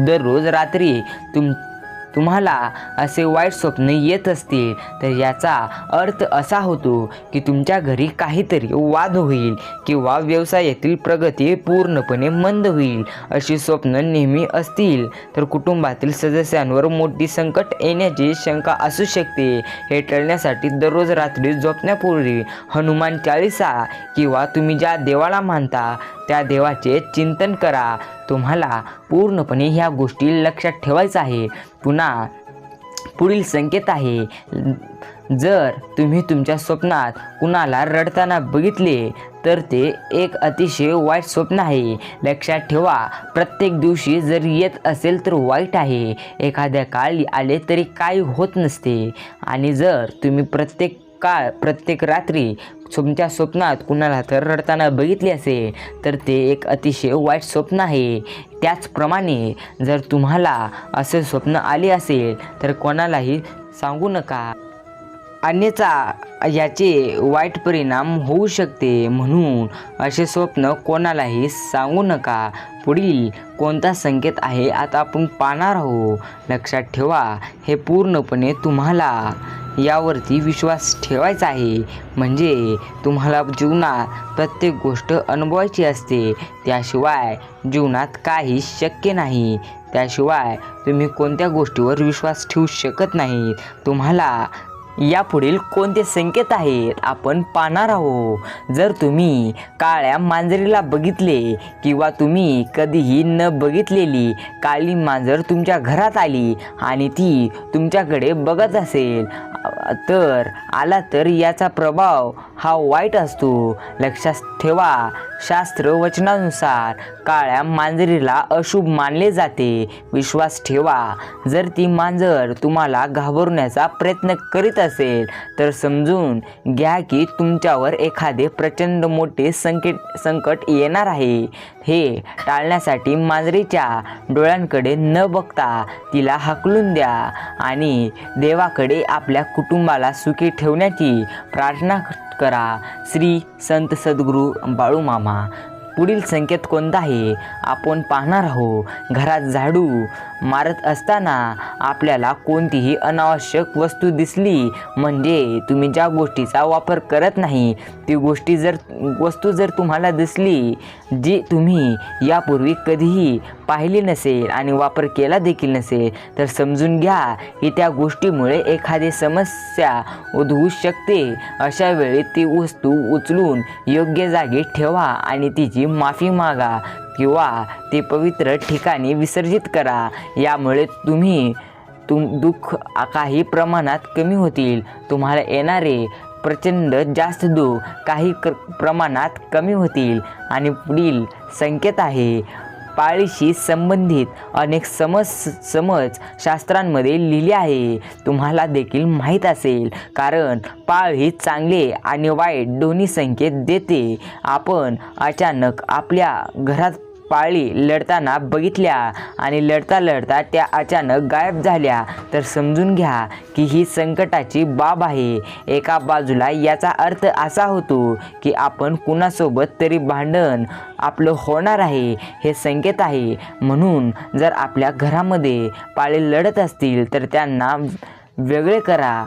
दररोज रात्री तुम्हाला असे वाईट स्वप्न येत असतील तर याचा अर्थ असा होतो की तुमच्या घरी काहीतरी वाद होईल किंवा व्यवसायातील प्रगती पूर्णपणे मंद होईल. अशी स्वप्न नेहमी असतील तर कुटुंबातील सदस्यांवर मोठी संकट येण्याची शंका असू शकते. हे टाळण्यासाठी दररोज रात्री झोपण्यापूर्वी हनुमान चालीसा किंवा तुम्ही ज्या देवाला मानता त्या देवाचे चिंतन करा. तुम्हाला पूर्णपणे ह्या गोष्टी लक्षात ठेवायचं आहे. पुन्हा पुढील संकेत आहे, जर तुम्ही तुमच्या स्वप्नात कुणाला रडताना बघितले तर ते एक अतिशय वाईट स्वप्न आहे. लक्षात ठेवा, प्रत्येक दिवशी जर येत असेल तर वाईट आहे. एखाद्या काळी आले तरी काही होत नसते. आणि जर तुम्ही प्रत्येक रात्री तुमच्या स्वप्नात कुणाला तर रडताना बघितले असेल तर ते एक अतिशय वाईट स्वप्न आहे. त्याचप्रमाणे जर तुम्हाला असे स्वप्न आले असेल तर कोणालाही सांगू नका. अन्यथा याचे वाईट परिणाम होऊ शकते. म्हणून असे स्वप्न कोणालाही सांगू नका. पुढील कोणता संकेत आहे आता आपण पाहणार आहोत. लक्षात ठेवा, हे पूर्णपणे तुम्हाला यावरती विश्वास ठेवायचा आहे. म्हणजे तुम्हाला जीवनात प्रत्येक गोष्ट अनुभवायची असते. त्याशिवाय जीवनात काही शक्य नाही. त्याशिवाय तुम्ही कोणत्या गोष्टीवर विश्वास ठेवू शकत नाही. तुम्हाला यापुढील कोणते संकेत आहेत आपण पाहणार आहोत. जर तुम्ही काळ्या मांजरीला बघितले किंवा तुम्ही कधीही न बघितलेली काळी मांजर तुमच्या घरात आली आणि ती तुमच्याकडे बघत असेल तर याचा प्रभाव हा वाईट असतो. लक्षात ठेवा, शास्त्र वचनानुसार काळ्या मांजरीला अशुभ मानले जाते. विश्वास ठेवा, जर ती मांजर तुम्हाला घाबरवण्याचा प्रयत्न करीत असेल तर समजून घ्या की तुमच्यावर एखादे प्रचंड मोठे संकट येणार आहे. हे टाळण्यासाठी मांजरीच्या डोळ्यांकडे न बघता तिला हाकलून द्या आणि देवाकडे आपल्या कुटुंबाला सुखी ठेवण्याची प्रार्थना करा. श्री संत सद्गुरू बाळूमामा. पुढील संकेत कोणता आहे आपण पाहणार आहोत. घरात झाडू मारत असताना आपल्याला कोणतीही अनावश्यक वस्तू दिसली म्हणजे तुम्ही ज्या गोष्टीचा वापर करत नाही ती वस्तू जर तुम्हाला दिसली जी तुम्ही यापूर्वी कधीही पाहिली नसेल आणि वापर केला देखील नसेल तर समजून घ्या की त्या गोष्टीमुळे एखादी समस्या उद्भवू शकते. अशा वेळी ती वस्तू उचलून योग्य जागी ठेवा आणि तिची माफी मागा किंवा ते पवित्र ठिकाणी विसर्जित करा. यामुळे दुःख काही प्रमाणात कमी होतील. तुम्हाला येणारे प्रचंड जास्त दुःख काही प्रमाणात कमी होतील. आणि पुढील संकेत आहे, पाळीशी संबंधित अनेक समज शास्त्रांमध्ये लिहिले आहे. तुम्हाला देखील माहीत असेल, कारण पाळ ही चांगले आणि वाईट दोन्ही संकेत देते. आपण अचानक आपल्या घरात पाळी लढताना बघितल्या आणि लढता लढता त्या अचानक गायब झाल्या तर समजून घ्या की ही संकटाची बाब आहे. एका बाजूला याचा अर्थ असा होतो की आपण कुणासोबत तरी भांडण आपलं होणार आहे, हे संकेत आहे. म्हणून जर आपल्या घरामध्ये पाळी लढत असतील तर त्यांना वेगळे करा.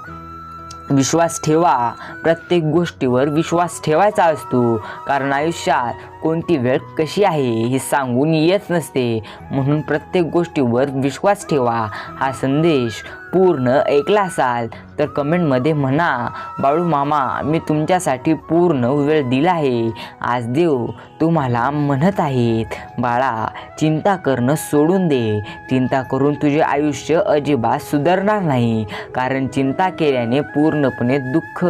विश्वास ठेवा, प्रत्येक गोष्टीवर विश्वास ठेवायचा असतो, कारण आयुष्यात कोणती वेळ कशी आहे हे सांगून येत नसते. म्हणून प्रत्येक गोष्टीवर विश्वास ठेवा. हा संदेश पूर्ण ऐकला असाल तर कमेंटमध्ये म्हणा, बाळूमामा मी तुमच्यासाठी पूर्ण वेळ दिला आहे. आज देव तुम्हाला म्हणत आहेत, बाळा चिंता करणं सोडून दे. चिंता करून तुझे आयुष्य अजिबात सुधारणार नाही, कारण चिंता केल्याने पूर्णपणे दुःख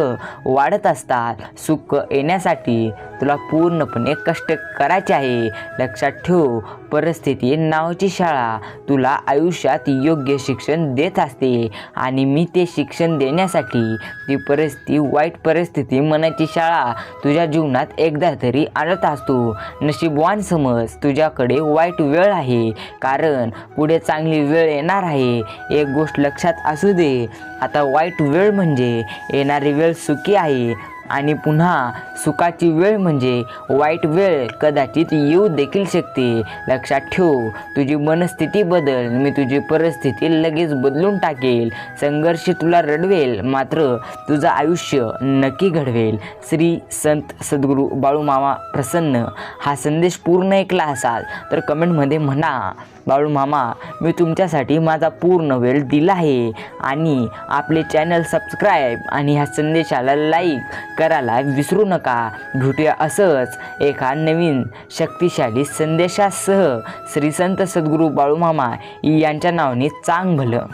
वाढत असतात. सुख येण्यासाठी तुला पूर्णपणे कष्ट करायचे आहे. लक्षात ठेव, परिस्थिती नावाची शाळा तुला आयुष्यात योग्य शिक्षण देत असते आणि मी ते शिक्षण देण्यासाठी ती वाईट परिस्थिती मनाची शाळा तुझ्या जीवनात एकदा तरी आणत असतो. नशीबवान समज, तुझ्याकडे वाईट वेळ आहे, कारण पुढे चांगली वेळ येणार आहे. एक गोष्ट लक्षात असू दे, आता वाईट वेळ म्हणजे येणारी वेळ सुखी आहे आणि पुन्हा सुखाची वेळ म्हणजे वाईट वेळ कदाचित येऊ देखील शकते. लक्षात ठेव, तुझी मनस्थिती बदल, मी तुझी परिस्थिती लगेच बदलून टाकेल. संघर्ष तुला रडवेल, मात्र तुझं आयुष्य नक्की घडवेल. श्री संत सद्गुरू बाळूमामा प्रसन्न. हा संदेश पूर्ण ऐकला असाल तर कमेंटमध्ये म्हणा, बाळूमामा मी तुमच्यासाठी माझा पूर्ण वेळ दिला आहे. आणि आपले चॅनल सबस्क्राईब आणि ह्या संदेशाला लाईक करायला विसरू नका. भेटूया असंच एका नवीन शक्तिशाली संदेशासह. श्री संत सद्गुरू बाळूमामा यांच्या नावाने चांग भलं.